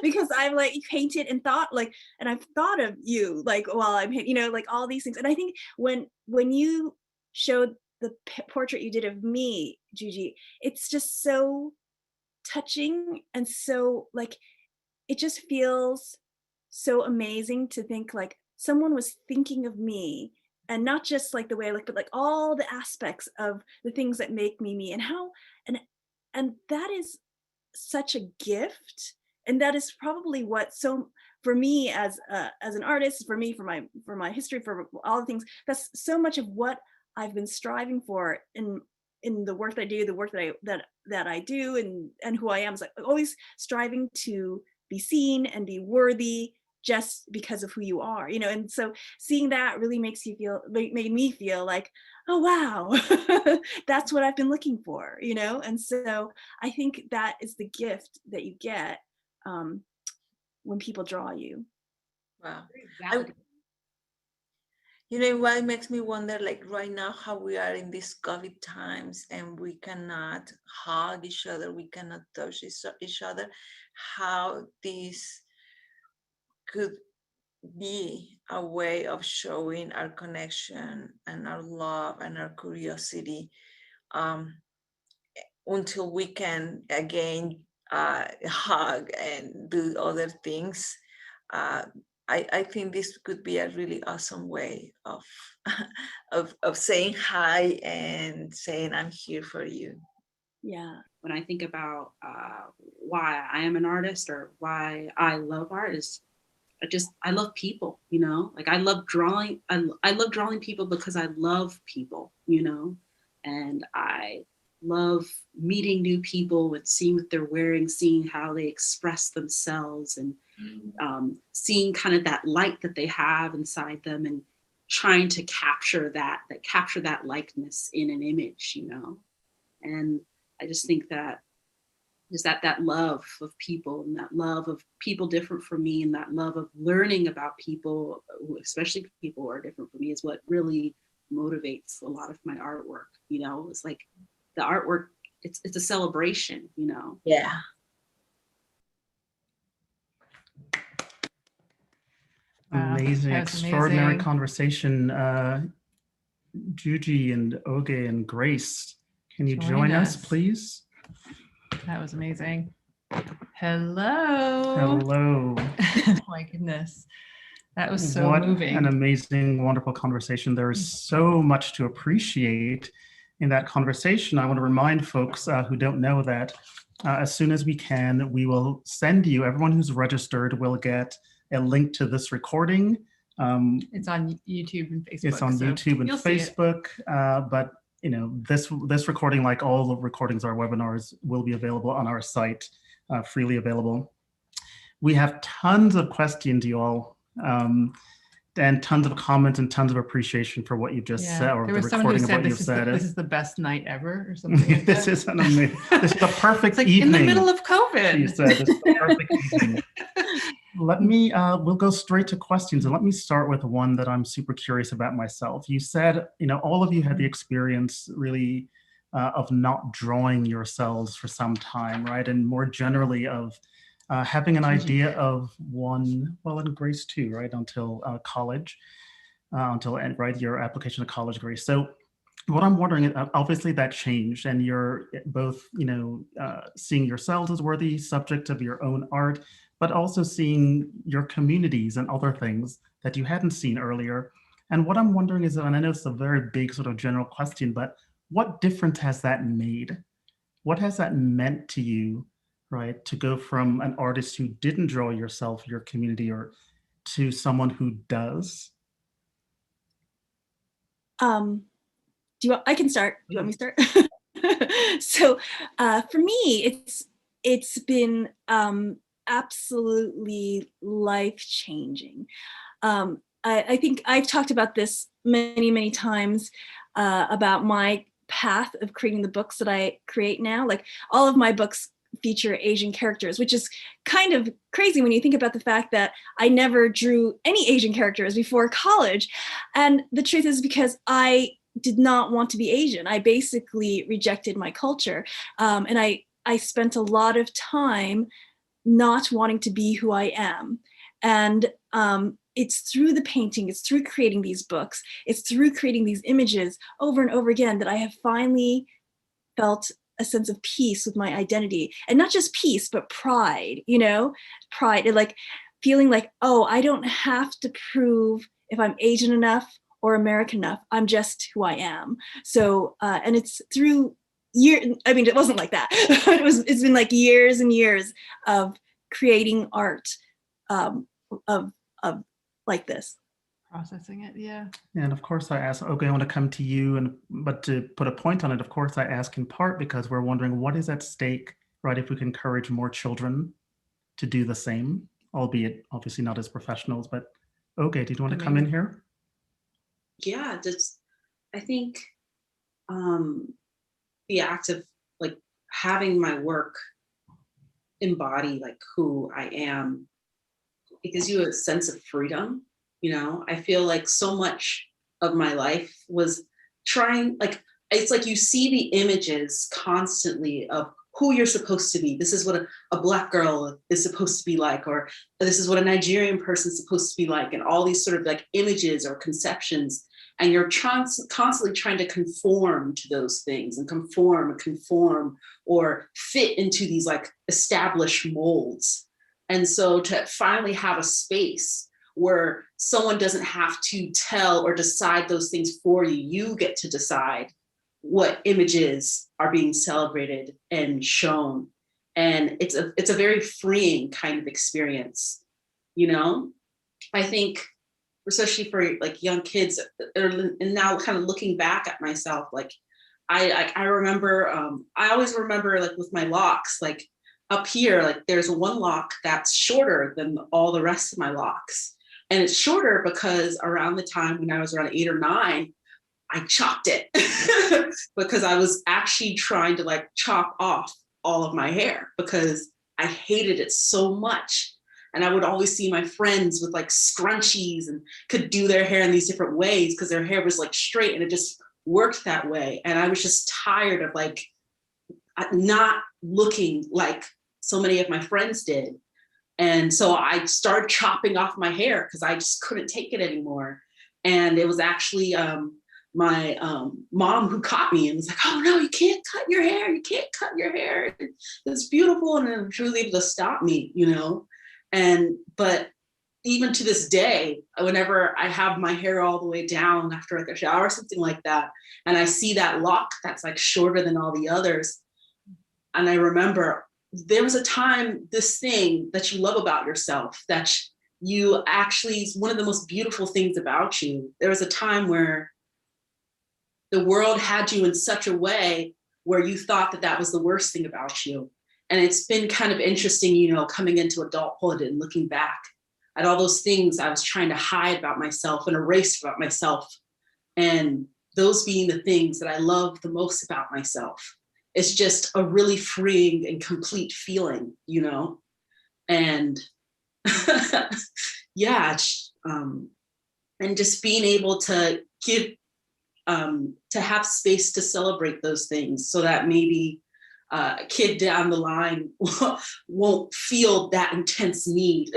because I've like painted and thought like, and I've thought of you like while I'm, you know, like all these things. And I think when you showed the portrait you did of me, Gigi, it's just so touching and so like it just feels so amazing to think like someone was thinking of me, and not just like the way I look, but like all the aspects of the things that make me and how and that is such a gift. And that is probably what, so for me as an artist, for me, for my history, for all the things, that's so much of what I've been striving for in the work that I do, the work that I do, and who I am. Is like always striving to be seen and be worthy just because of who you are, you know. And so seeing that really made me feel like, oh wow, that's what I've been looking for, you know. And so I think that is the gift that you get when people draw you. Wow. You know what makes me wonder, like right now, how we are in these COVID times and we cannot hug each other, we cannot touch each other, how this could be a way of showing our connection and our love and our curiosity until we can again hug and do other things. I think this could be a really awesome way of, of saying hi and saying I'm here for you. Yeah. When I think about why I am an artist or why I love art is I love people, you know, like I love drawing. I love drawing people because I love people, you know, and I love meeting new people and seeing what they're wearing, seeing how they express themselves, and seeing kind of that light that they have inside them, and trying to capture that likeness in an image, you know. And I just think that is that love of people, and that love of people different from me, and that love of learning about people, especially people who are different from me, is what really motivates a lot of my artwork. You know, it's like the artwork, it's a celebration, you know. Yeah. Amazing, extraordinary conversation. Yuyi and Oge and Grace, can you join us, please? That was amazing. Hello. Hello. Oh my goodness. That was so moving. An amazing, wonderful conversation. There is so much to appreciate in that conversation. I want to remind folks who don't know that as soon as we can, we will send you, everyone who's registered will get a link to this recording. It's on YouTube and Facebook. It's on YouTube and Facebook, but you know, this recording, like all the recordings of our webinars, will be available on our site, freely available. We have tons of questions, you all, and tons of comments and tons of appreciation for what you just said, or the recording of what you said. This is the best night ever, or something like this is an amazing, this is the perfect like evening. In the middle of COVID. She said, this is the perfect evening. Let me, we'll go straight to questions, and let me start with one that I'm super curious about myself. You said, you know, all of you had the experience really of not drawing yourselves for some time, right? And more generally of having an idea of one, well, and Grace too, right? Until college, right, your application to college, Grace. So what I'm wondering is, obviously that changed, and you're both, you know, seeing yourselves as worthy subjects of your own art, but also seeing your communities and other things that you hadn't seen earlier. And what I'm wondering is, and I know it's a very big sort of general question, but what difference has that made? What has that meant to you, right? To go from an artist who didn't draw yourself, your community, or to someone who does? I can start. Do you want me to start? So for me, it's been absolutely life-changing. I think I've talked about this many times about my path of creating the books that I create now. Like all of my books feature Asian characters, which is kind of crazy when you think about the fact that I never drew any Asian characters before college. And the truth is because I did not want to be Asian. I basically rejected my culture. And I spent a lot of time not wanting to be who I am. And it's through the painting, it's through creating these books, it's through creating these images over and over again that I have finally felt a sense of peace with my identity. And not just peace, but pride, pride, and like feeling like, oh, I don't have to prove if I'm Asian enough or American enough. I'm just who I am. So, and it's through it wasn't like that. It's been like years and years of creating art of like this. Processing it, yeah. And of course I ask, okay, I want to come to you, but to put a point on it, of course I ask in part because we're wondering what is at stake, right? If we can encourage more children to do the same, albeit obviously not as professionals, but Oge, did you want to come in here? Yeah, I think the act of like having my work embody like who I am, it gives you a sense of freedom. I feel like so much of my life was trying, like, it's like you see the images constantly of who you're supposed to be. This is what a Black girl is supposed to be like, or this is what a Nigerian person is supposed to be like, and all these sort of like images or conceptions. And you're constantly trying to conform to those things and conform or fit into these like established molds. And so to finally have a space where someone doesn't have to tell or decide those things for you, you get to decide what images are being celebrated and shown. And it's a very freeing kind of experience, I think, especially for like young kids, and now kind of looking back at myself, like I remember, I always remember like with my locks, like up here, like there's one lock that's shorter than all the rest of my locks. And it's shorter because around the time when I was around 8 or 9, I chopped it because I was actually trying to like chop off all of my hair because I hated it so much. And I would always see my friends with like scrunchies and could do their hair in these different ways because their hair was like straight and it just worked that way. And I was just tired of like not looking like so many of my friends did. And so I started chopping off my hair because I just couldn't take it anymore. And it was actually my mom who caught me and was like, oh no, you can't cut your hair. You can't cut your hair. It's beautiful. And she was able to stop me, but even to this day, whenever I have my hair all the way down after like a shower or something like that, and I see that lock that's like shorter than all the others, and I remember there was a time, this thing that you love about yourself, that you actually, is one of the most beautiful things about you. There was a time where the world had you in such a way where you thought that that was the worst thing about you. And it's been kind of interesting, coming into adulthood and looking back at all those things I was trying to hide about myself and erase about myself. And those being the things that I love the most about myself. It's just a really freeing and complete feeling, and yeah, and just being able to give, to have space to celebrate those things so that maybe a kid down the line won't feel that intense need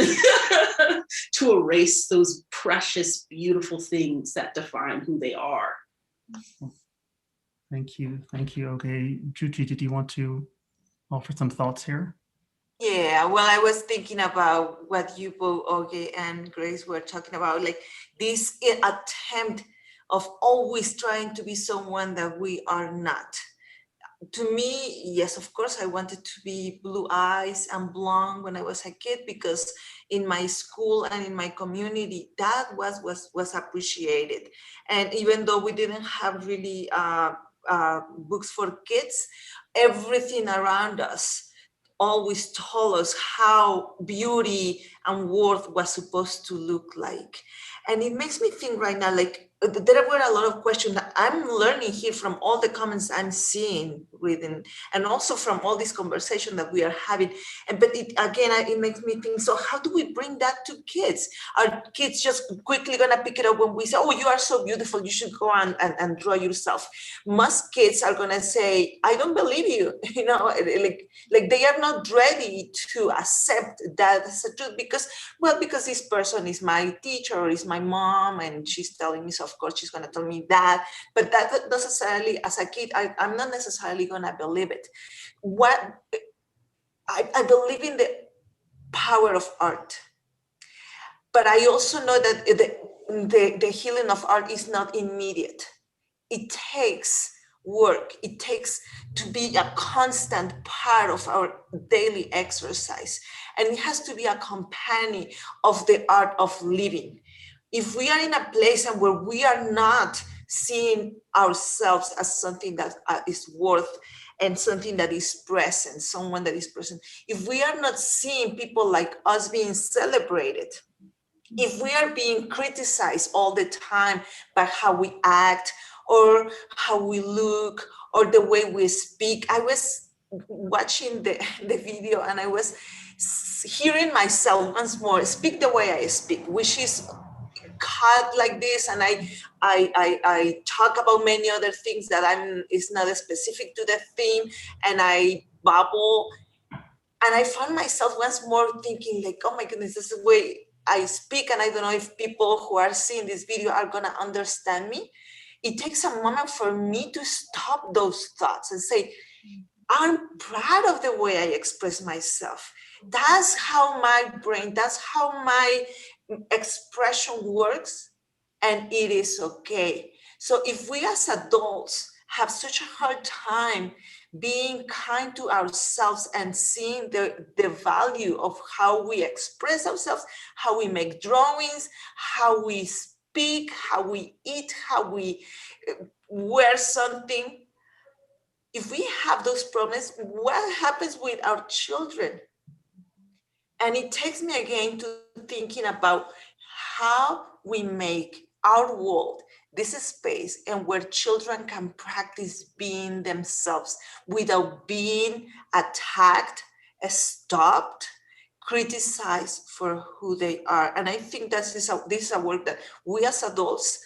to erase those precious, beautiful things that define who they are. Thank you, Oge. Juji, did you want to offer some thoughts here? Yeah, well, I was thinking about what you both, Oge and Grace, were talking about, like this attempt of always trying to be someone that we are not. To me, yes, of course, I wanted to be blue eyes and blonde when I was a kid because in my school and in my community, that was appreciated. And even though we didn't have really books for kids, everything around us always told us how beauty and worth was supposed to look like. And it makes me think right now, like there were a lot of questions that I'm learning here from all the comments I'm seeing, reading, and also from all this conversation that we are having. But it makes me think, so how do we bring that to kids? Are kids just quickly gonna pick it up when we say, oh, you are so beautiful, you should go and draw yourself? Most kids are gonna say, I don't believe you, like they are not ready to accept that as a truth because this person is my teacher or is my mom and she's telling me, so of course she's going to tell me that. But that doesn't necessarily, as a kid, I'm not necessarily going to believe it. I believe in the power of art, but I also know that the healing of art is not immediate. It takes work. It takes to be a constant part of our daily exercise. And it has to be a companion of the art of living. If we are in a place and where we are not seeing ourselves as something that is worth and something that is present, someone that is present, if we are not seeing people like us being celebrated, if we are being criticized all the time by how we act or how we look or the way we speak. I was watching the video and I was hearing myself once more speak the way I speak, which is cut like this, and I talk about many other things that is not specific to the theme, and I babble, and I found myself once more thinking like, oh my goodness, this is the way I speak, and I don't know if people who are seeing this video are gonna understand me. It takes a moment for me to stop those thoughts and say, I'm proud of the way I express myself. That's how my brain, that's how my expression works, and it is okay. So if we as adults have such a hard time being kind to ourselves and seeing the value of how we express ourselves, how we make drawings, how we speak, how we eat, how we wear something. If we have those problems, what happens with our children? And it takes me again to thinking about how we make our world this space and where children can practice being themselves without being attacked, stopped, criticized for who they are. And I think this is a work that we as adults,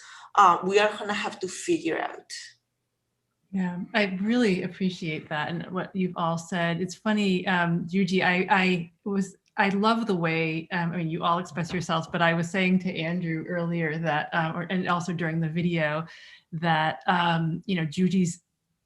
we are gonna have to figure out. Yeah, I really appreciate that and what you've all said. It's funny, Yuji, I love the way, I mean, you all express yourselves, but I was saying to Andrew earlier that, and also during the video, that, Yuji's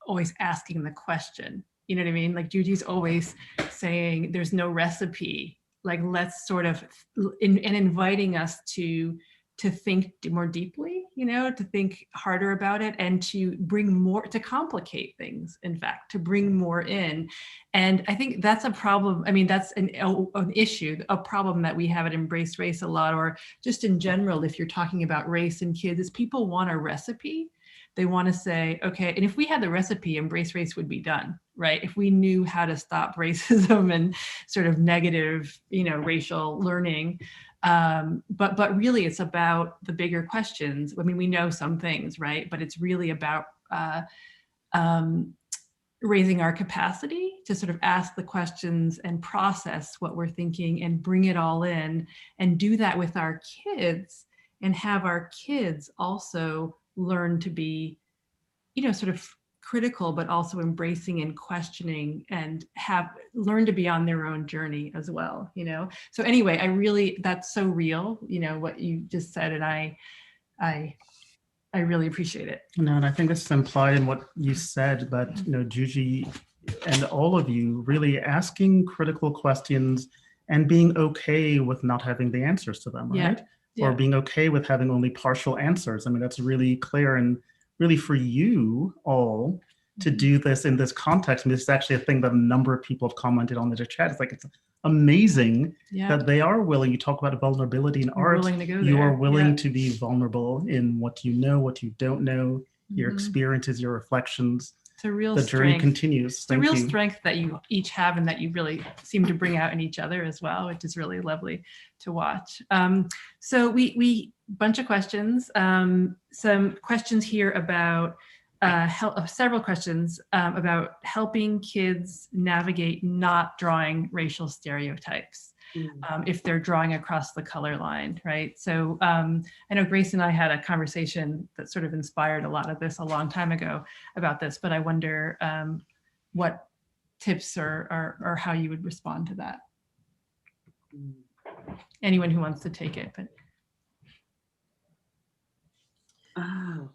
always asking the question, you know what I mean? Like Yuji's always saying there's no recipe, like let's sort of, and inviting us to think more deeply, to think harder about it and to bring more, to complicate things, in fact, to bring more in. And I think that's a problem. I mean, that's an issue, a problem that we have at Embrace Race a lot, or just in general, if you're talking about race and kids, is people want a recipe. They want to say, okay, and if we had the recipe, Embrace Race would be done, right? If we knew how to stop racism and sort of negative, racial learning. But really it's about the bigger questions. I mean, we know some things, right? But it's really about raising our capacity to sort of ask the questions and process what we're thinking and bring it all in and do that with our kids and have our kids also learn to be, sort of critical, but also embracing and questioning and learn to be on their own journey as well, So anyway, that's so real, what you just said. And I really appreciate it. No, and I think this is implied in what you said, but, Juji and all of you really asking critical questions and being okay with not having the answers to them, right? Yeah. Or being okay with having only partial answers. I mean, that's really clear. And really for you all to do this in this context, and this is actually a thing that a number of people have commented on the chat. It's like, it's amazing that they are willing. You talk about vulnerability in art. You are willing to be vulnerable in what you know, what you don't know, your experiences, your reflections. a real The journey strength. continues. It's a real strength that you each have and that you really seem to bring out in each other as well, which is really lovely to watch. So we bunch of questions, some questions here about several questions about helping kids navigate not drawing racial stereotypes. If they're drawing across the color line, right? So I know Grace and I had a conversation that sort of inspired a lot of this a long time ago about this, but I wonder what tips or how you would respond to that. Anyone who wants to take it, but. Oh,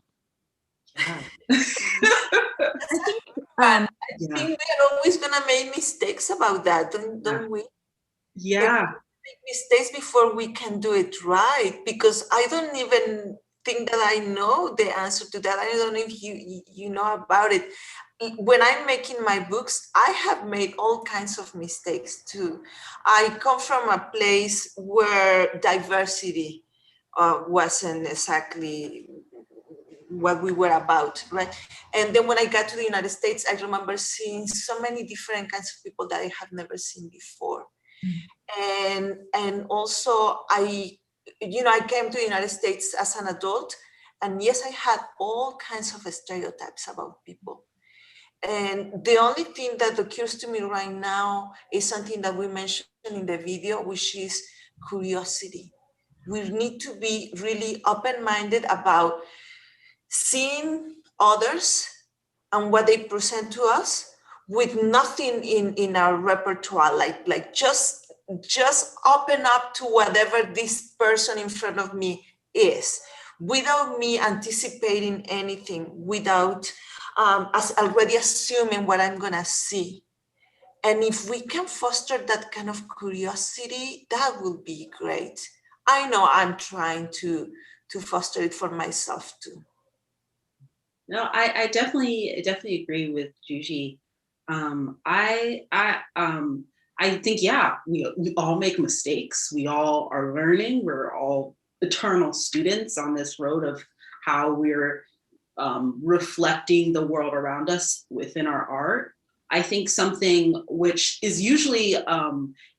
yeah. I think we're always gonna make mistakes about that, don't we? Yeah. Make mistakes before we can do it right, because I don't even think that I know the answer to that. I don't know if you know about it. When I'm making my books, I have made all kinds of mistakes too. I come from a place where diversity wasn't exactly what we were about, right? And then when I got to the United States, I remember seeing so many different kinds of people that I have never seen before. And also I came to the United States as an adult, and yes, I had all kinds of stereotypes about people. And the only thing that occurs to me right now is something that we mentioned in the video, which is curiosity. We need to be really open-minded about seeing others and what they present to us with nothing in our repertoire, like just open up to whatever this person in front of me is, without me anticipating anything, without as already assuming what I'm gonna see. And if we can foster that kind of curiosity, that will be great. I know I'm trying to foster it for myself too. No, I definitely agree with Juji. I think, yeah, we all make mistakes. We all are learning. We're all eternal students on this road of how we're reflecting the world around us within our art. I think something which is usually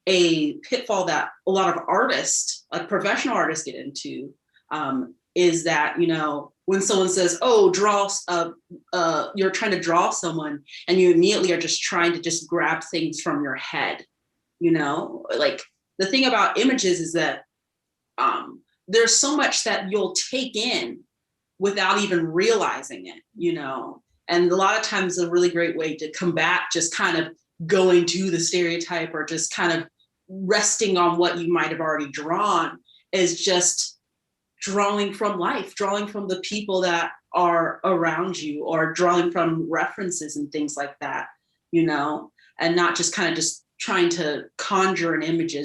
a pitfall that a lot of artists, like professional artists, get into is that, when someone says, oh, you're trying to draw someone, and you immediately are just trying to just grab things from your head, like the thing about images is that there's so much that you'll take in without even realizing it, and a lot of times a really great way to combat just kind of going to the stereotype or just kind of resting on what you might have already drawn is just drawing from life, drawing from the people that are around you, or drawing from references and things like that, and not just kind of just trying to conjure an image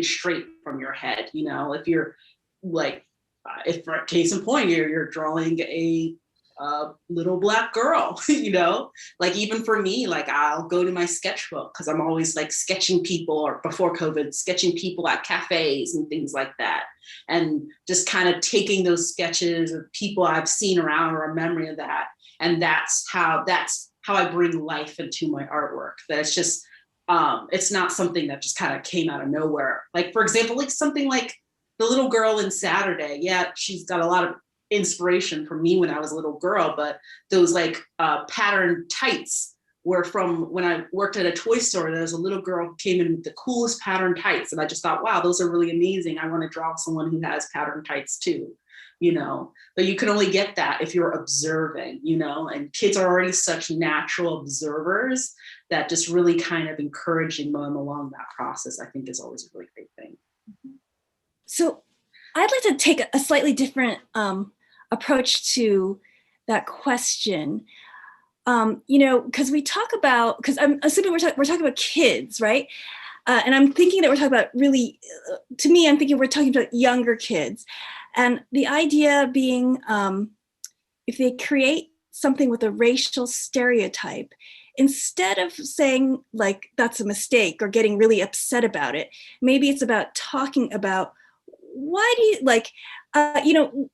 straight from your head. If you're like, if for case in point, you're drawing a little Black girl, like even for me, like I'll go to my sketchbook because I'm always like sketching people, or before COVID, sketching people at cafes and things like that. And just kind of taking those sketches of people I've seen around, or a memory of that. And that's how I bring life into my artwork. That it's just, it's not something that just kind of came out of nowhere. Like, for example, like something like the little girl in Saturday. Yeah, she's got a lot of inspiration from me when I was a little girl, but those like patterned tights were from when I worked at a toy store. There was a little girl who came in with the coolest patterned tights, and I just thought, wow, those are really amazing. I want to draw someone who has patterned tights too, but you can only get that if you're observing, and kids are already such natural observers that just really kind of encouraging them along that process, I think, is always a really great thing. So I'd like to take a slightly different approach to that question. Because I'm assuming we're talking about kids, right? And I'm thinking that we're talking about really, to me, I'm thinking we're talking about younger kids. And the idea being, if they create something with a racial stereotype, instead of saying like, that's a mistake, or getting really upset about it, maybe it's about talking about, why do you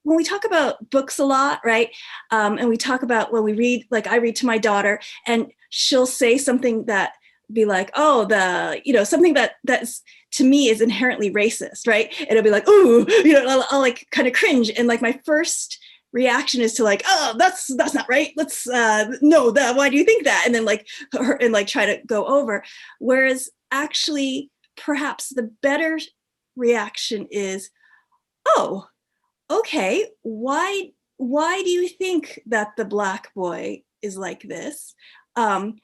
when we talk about books a lot, right? And we talk about when we read, like I read to my daughter, and she'll say something that be like, oh, something that's to me is inherently racist, right? And it'll be like, ooh, I'll like kind of cringe. And like my first reaction is to like, oh, that's not right. Let's no, that, why do you think that? And then like and like try to go over. Whereas actually, perhaps the better reaction is, oh, okay, why do you think that the Black boy is like this? And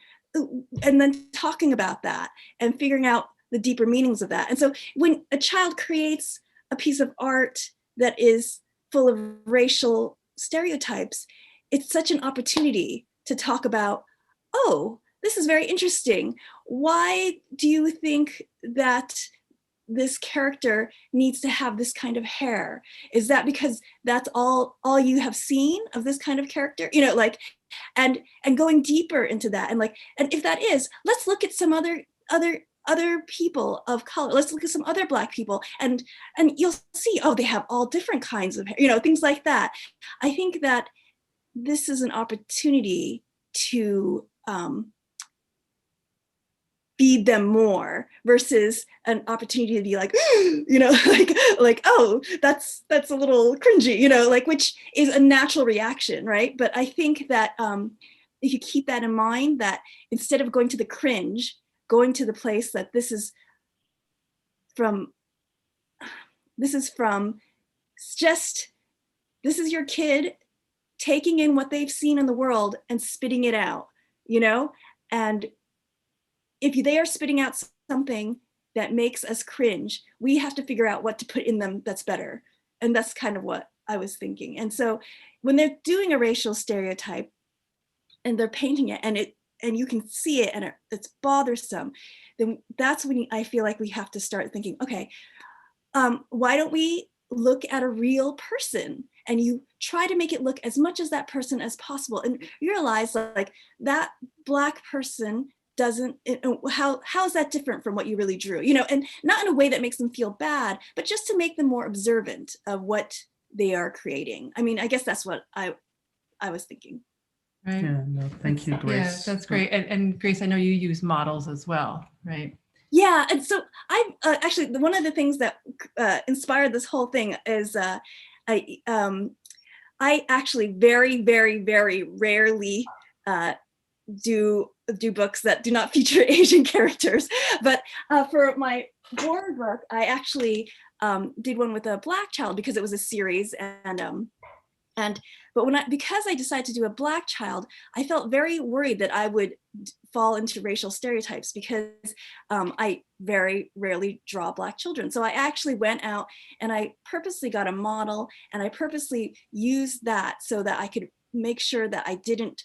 then talking about that and figuring out the deeper meanings of that. And so when a child creates a piece of art that is full of racial stereotypes, it's such an opportunity to talk about, oh, this is very interesting. Why do you think that this character needs to have this kind of hair? Is that because that's all you have seen of this kind of character? Like, and going deeper into that, and like, and if that is, let's look at some other people of color. Let's look at some other Black people, and you'll see, oh, they have all different kinds of hair, things like that. I think that this is an opportunity to feed them more versus an opportunity to be like, like, oh, that's a little cringy, like, which is a natural reaction, right? But I think that if you keep that in mind, that instead of going to the cringe, going to the place that this is your kid taking in what they've seen in the world and spitting it out, and if they are spitting out something that makes us cringe, we have to figure out what to put in them that's better. And that's kind of what I was thinking. And so when they're doing a racial stereotype and they're painting it, and you can see it, and it's bothersome, then that's when I feel like we have to start thinking, okay, why don't we look at a real person? And you try to make it look as much as that person as possible, and realize like that Black person doesn't, how is that different from what you really drew, and not in a way that makes them feel bad, but just to make them more observant of what they are creating. I mean, I guess that's what I was thinking. Right. Yeah, no, thank you, Grace. Yeah, that's great. And Grace, I know you use models as well, right? Yeah, and so I actually, one of the things that inspired this whole thing is I actually very, very, very rarely do books that do not feature Asian characters. But for my board book, I actually did one with a Black child because it was a series, but because I decided to do a Black child, I felt very worried that I would fall into racial stereotypes because I very rarely draw Black children. So I actually went out and I purposely got a model, and I purposely used that so that I could make sure that I didn't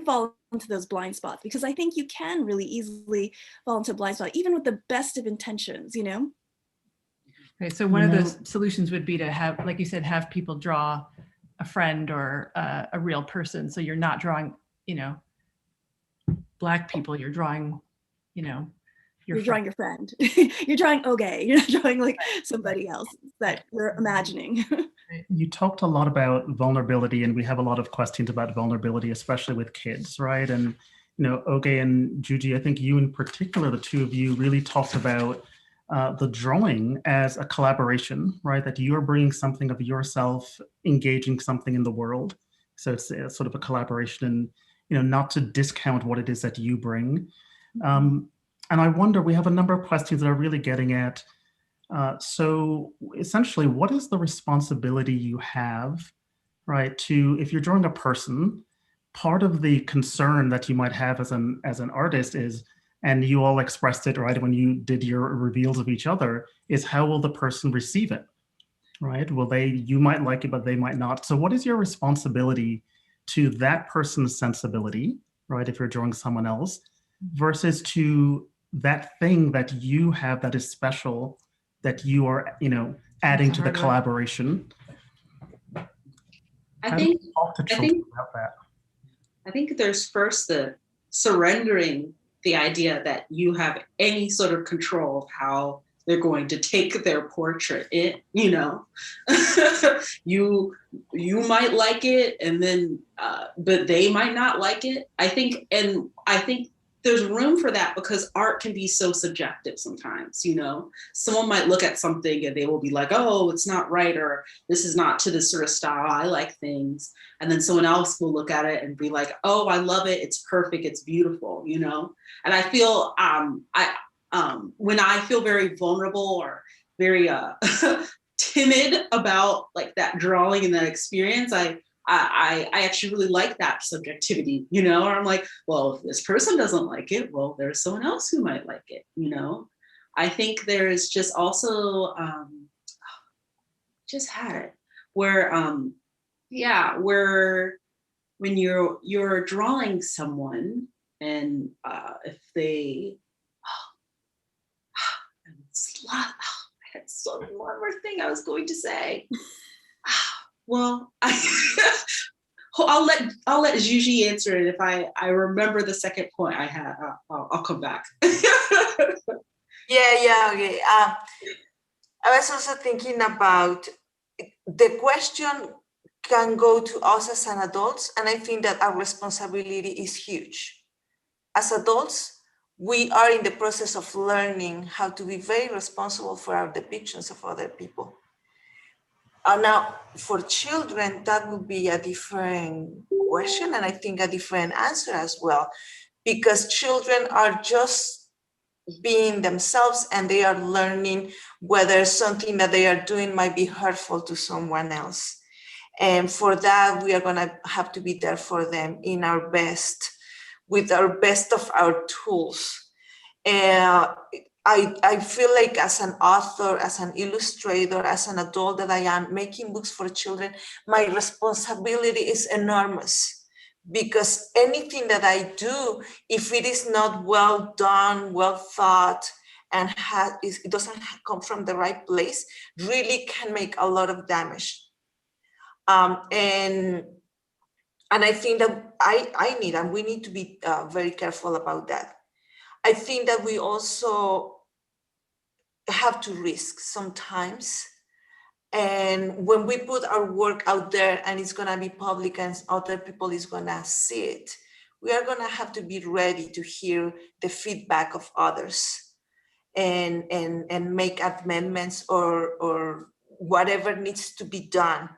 fall into those blind spots, because I think you can really easily fall into a blind spot, even with the best of intentions, Right. So one of those solutions would be to have, like you said, have people draw a friend or a real person. So you're not drawing, Black people, you're drawing, you're drawing your friend. You're drawing Oge. You're not drawing like somebody else that you're imagining. You talked a lot about vulnerability, and we have a lot of questions about vulnerability, especially with kids, right? And, Oge and Juji, I think you in particular, the two of you really talked about the drawing as a collaboration, right? That you're bringing something of yourself, engaging something in the world. So it's sort of a collaboration, and, not to discount what it is that you bring. And I wonder, we have a number of questions that are really getting at, so essentially, what is the responsibility you have, right, if you're drawing a person, part of the concern that you might have as an artist is, and you all expressed it, right, when you did your reveals of each other, is how will the person receive it, right? You might like it, but they might not. So what is your responsibility to that person's sensibility, right, if you're drawing someone else, versus to that thing that you have that is special, that you are, adding to the collaboration? I think there's first the surrendering the idea that you have any sort of control of how they're going to take their portrait. You might like it, and then but they might not like it. I think there's room for that because art can be so subjective sometimes. Someone might look at something and they will be like, oh, it's not right, or this is not to this sort of style I like things, and then someone else will look at it and be like, oh, I love it, it's perfect, it's beautiful. And I feel when I feel very vulnerable or very timid about like that drawing and that experience, I actually really like that subjectivity, or I'm like, well, if this person doesn't like it, well, there's someone else who might like it, I think there's just also, just had it, where, where when you're drawing someone and if they, I had one more thing I was going to say. Well, I'll let Juji answer it. If I remember the second point I had, I'll come back. Yeah, okay. I was also thinking about the question can go to us as an adults, and I think that our responsibility is huge. As adults, we are in the process of learning how to be very responsible for our depictions of other people. Now, for children, that would be a different question, and I think a different answer as well, because children are just being themselves and they are learning whether something that they are doing might be hurtful to someone else. And for that, we are going to have to be there for them in our best, with our best of our tools. I feel like as an author, as an illustrator, as an adult that I am making books for children, my responsibility is enormous, because anything that I do, if it is not well done, well thought, and it doesn't come from the right place, really can make a lot of damage. And I think that we need to be very careful about that. I think that we also have to risk sometimes. And when we put our work out there and it's gonna be public and other people is gonna see it, we are gonna have to be ready to hear the feedback of others and make amendments or whatever needs to be done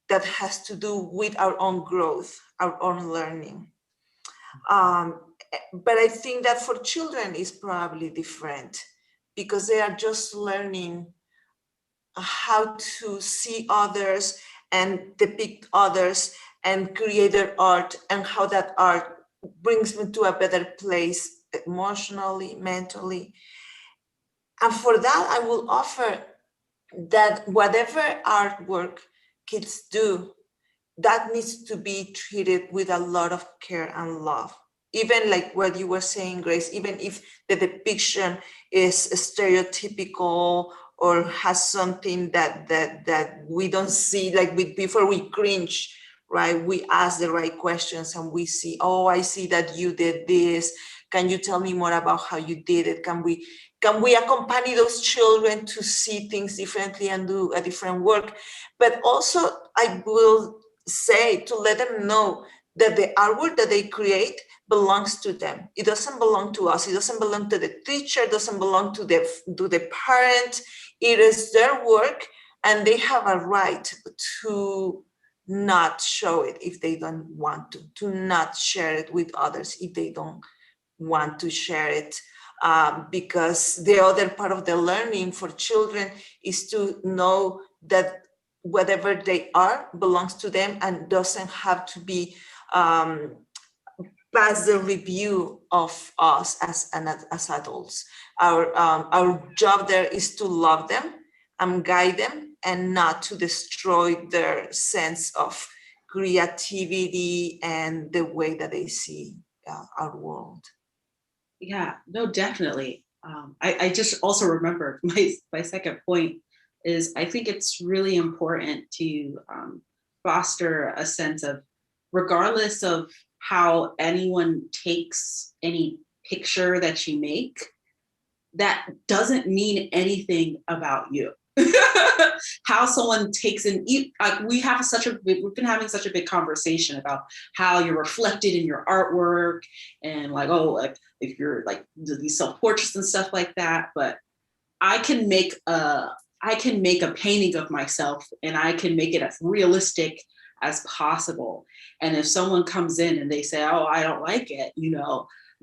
that has to do with our own growth, our own learning. But I think that for children is probably different, because they are just learning how to see others and depict others and create their art, and how that art brings them to a better place emotionally, mentally. And for that, I will offer that whatever artwork kids do, that needs to be treated with a lot of care and love. Even like what you were saying, Grace, even if the depiction is stereotypical or has something that we don't see, like before we cringe, right? We ask the right questions and we see, oh, I see that you did this. Can you tell me more about how you did it? Can we accompany those children to see things differently and do a different work? But also, I will say to let them know that the artwork that they create belongs to them. It doesn't belong to us. It doesn't belong to the teacher. It doesn't belong to the parent. It is their work, and they have a right to not show it if they don't want to not share it with others if they don't want to share it. Because the other part of the learning for children is to know that whatever they are belongs to them and doesn't have to be past the review of us as adults. Our job there is to love them and guide them, and not to destroy their sense of creativity and the way that they see our world. Yeah, no, definitely. I just also remembered my second point is I think it's really important to foster a sense of, regardless of how anyone takes any picture that you make, that doesn't mean anything about you. How someone takes like we've been having such a big conversation about how you're reflected in your artwork and like, oh, like if you're like these self-portraits and stuff like that. But I can make a painting of myself and I can make it as realistic as possible. And if someone comes in and they say, oh, I don't like it,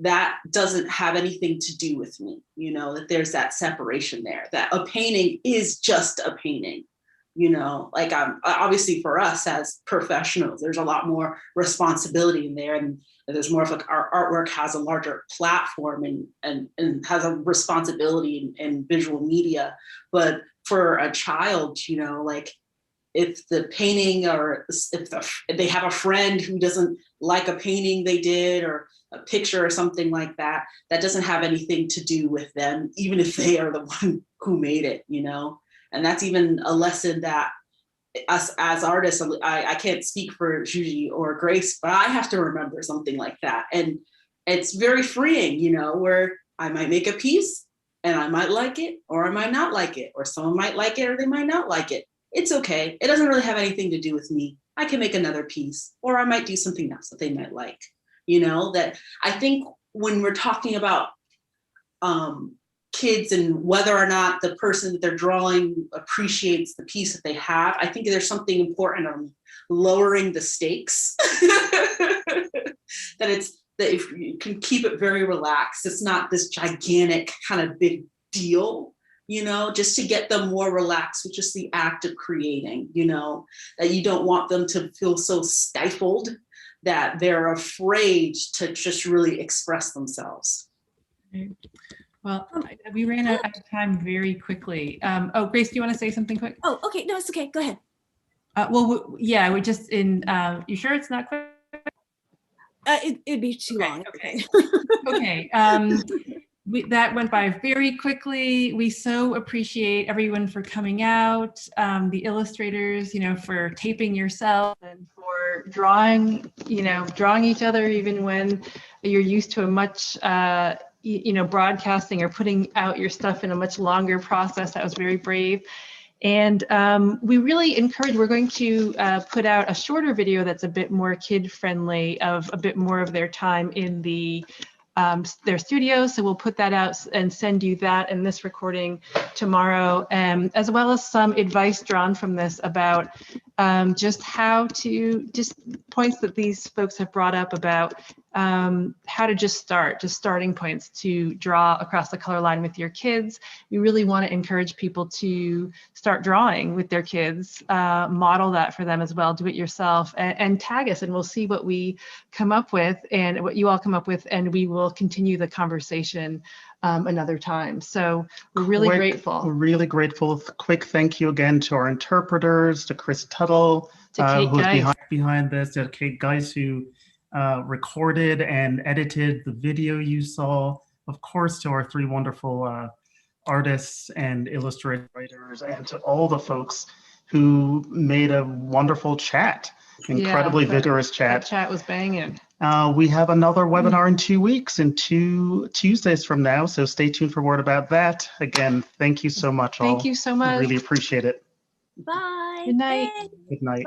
that doesn't have anything to do with me, that there's that separation there, that a painting is just a painting, like obviously for us as professionals, there's a lot more responsibility in there, and there's more of like our artwork has a larger platform and has a responsibility in visual media. But for a child, like if the painting or if they have a friend who doesn't like a painting they did or a picture or something like that, that doesn't have anything to do with them, even if they are the one who made it, And that's even a lesson that us as artists, I can't speak for Yuyi or Grace, but I have to remember something like that. And it's very freeing, where I might make a piece and I might like it or I might not like it, or someone might like it or they might not like it. It's okay. It doesn't really have anything to do with me. I can make another piece, or I might do something else that they might like. That I think when we're talking about kids and whether or not the person that they're drawing appreciates the piece that they have, I think there's something important on lowering the stakes. that if you can keep it very relaxed, it's not this gigantic kind of big deal, just to get them more relaxed with just the act of creating, that you don't want them to feel so stifled that they're afraid to just really express themselves. Well, we ran out of time very quickly. Grace, do you want to say something quick? Oh, okay. No, it's okay. Go ahead. We're just in, you sure it's not quick? It'd be too long. Okay. Okay. That went by very quickly. We so appreciate everyone for coming out, the illustrators, for taping yourself and for drawing each other, even when you're used to a much, broadcasting or putting out your stuff in a much longer process. That was very brave. And we really encourage, we're going to put out a shorter video that's a bit more kid-friendly, of a bit more of their time in their studio. So we'll put that out and send you that and this recording tomorrow, as well as some advice drawn from this about just points that these folks have brought up about how to just starting points to draw across the color line with your kids. We really want to encourage people to start drawing with their kids, model that for them as well, do it yourself, and tag us, and we'll see what we come up with and what you all come up with, and we will continue the conversation another time. So we're really grateful. We're really grateful. Quick thank you again to our interpreters, to Chris Tuttle, who's behind this, to Kate Geis, who recorded and edited the video you saw. Of course, to our three wonderful artists and illustrators, and to all the folks who made a wonderful chat, incredibly vigorous chat. That chat was banging. We have another webinar in 2 weeks, and 2 Tuesdays from now, so stay tuned for word about that. Again, thank you so much all. Thank you so much. Really appreciate it. Bye. Good night. Bye. Good night.